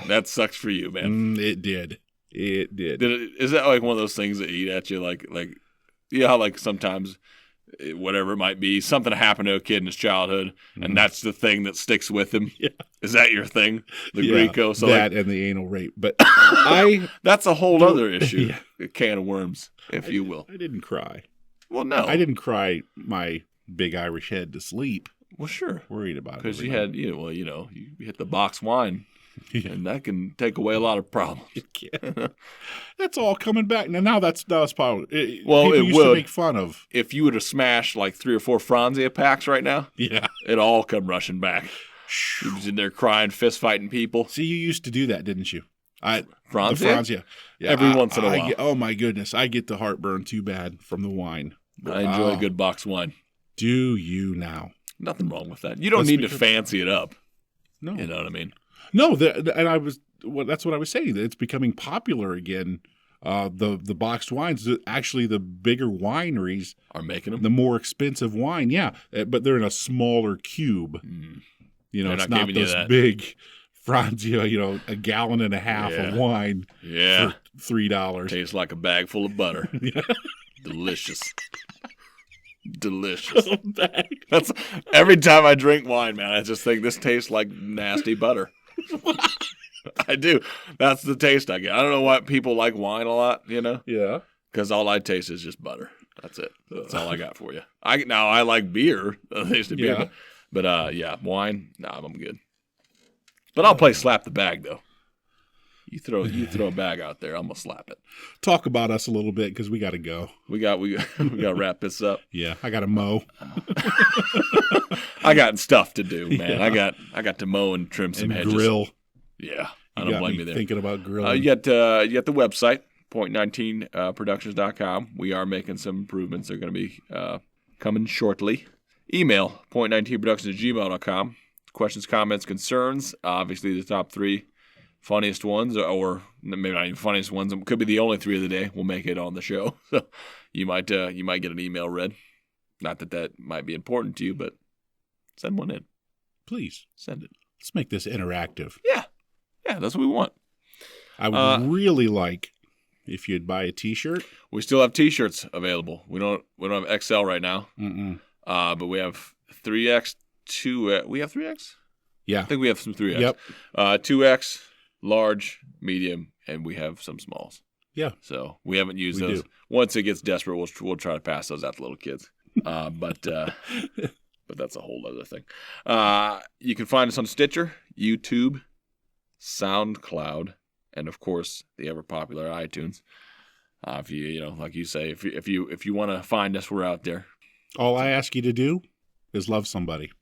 That sucks for you, man. It did. Is that like one of those things that eat at you? Like, you know how like sometimes, whatever it might be, something happened to a kid in his childhood, and that's the thing that sticks with him? Yeah. Is that your thing? The Grieco? So that and the anal rape. But that's a whole other issue. Yeah. A can of worms, if you will. I didn't cry. Well, no. I didn't cry my big Irish head to sleep. Well, sure. Worried about it. Because you had, you hit the box wine. Yeah. And that can take away a lot of problems. That's all coming back now. That's probably well. It used would to make fun of. If you would have smashed like 3 or 4 Franzia packs right now. Yeah, it all come rushing back. He was in there crying, fist fighting people. See, you used to do that, didn't you? Franzia? Yeah. Every once in a while. Oh my goodness, I get the heartburn too bad from the wine. I enjoy a good box wine. Do you now? Nothing wrong with that. You don't need to fancy it up. No, you know what I mean. No, that's what I was saying. That it's becoming popular again. The boxed wines, actually, the bigger wineries are making them. The more expensive wine, but they're in a smaller cube. It's not those big Franzia. A gallon and a half of wine. Yeah, for $3. Tastes like a bag full of butter. Delicious. That's every time I drink wine, man. I just think this tastes like nasty butter. I do. That's the taste I get. I don't know why people like wine a lot, Yeah. Because all I taste is just butter. That's it. That's all I got for you. I like beer. I taste the beer. But wine, I'm good. But I'll play slap the bag, though. You throw a bag out there, I'm gonna slap it. Talk about us a little bit because we got to go. We got to wrap this up. Yeah, I got to mow. I got stuff to do, man. Yeah. I got to mow and trim some hedges. Grill. Yeah, I don't blame you there. Thinking about grilling. You got the website point19productions.com. We are making some improvements. They're going to be coming shortly. Email point19productions@gmail.com. Questions, comments, concerns. Obviously, the top 3 funniest ones, or maybe not even funniest ones, could be the only 3 of the day. We'll make it on the show. So you might get an email read. Not that might be important to you, but send one in. Please. Send it. Let's make this interactive. Yeah. Yeah, that's what we want. I would really like if you'd buy a T-shirt. We still have T-shirts available. We don't have XL right now. Mm-mm. But we have 3X, 2X. We have 3X? Yeah. I think we have some 3X. Yep. 2X, large, medium, and we have some smalls. Yeah. So we haven't used those. Once it gets desperate, we'll try to pass those out to little kids. But that's a whole other thing. You can find us on Stitcher, YouTube, SoundCloud, and of course the ever popular iTunes. If you like you say, if you want to find us, we're out there. All I ask you to do is love somebody.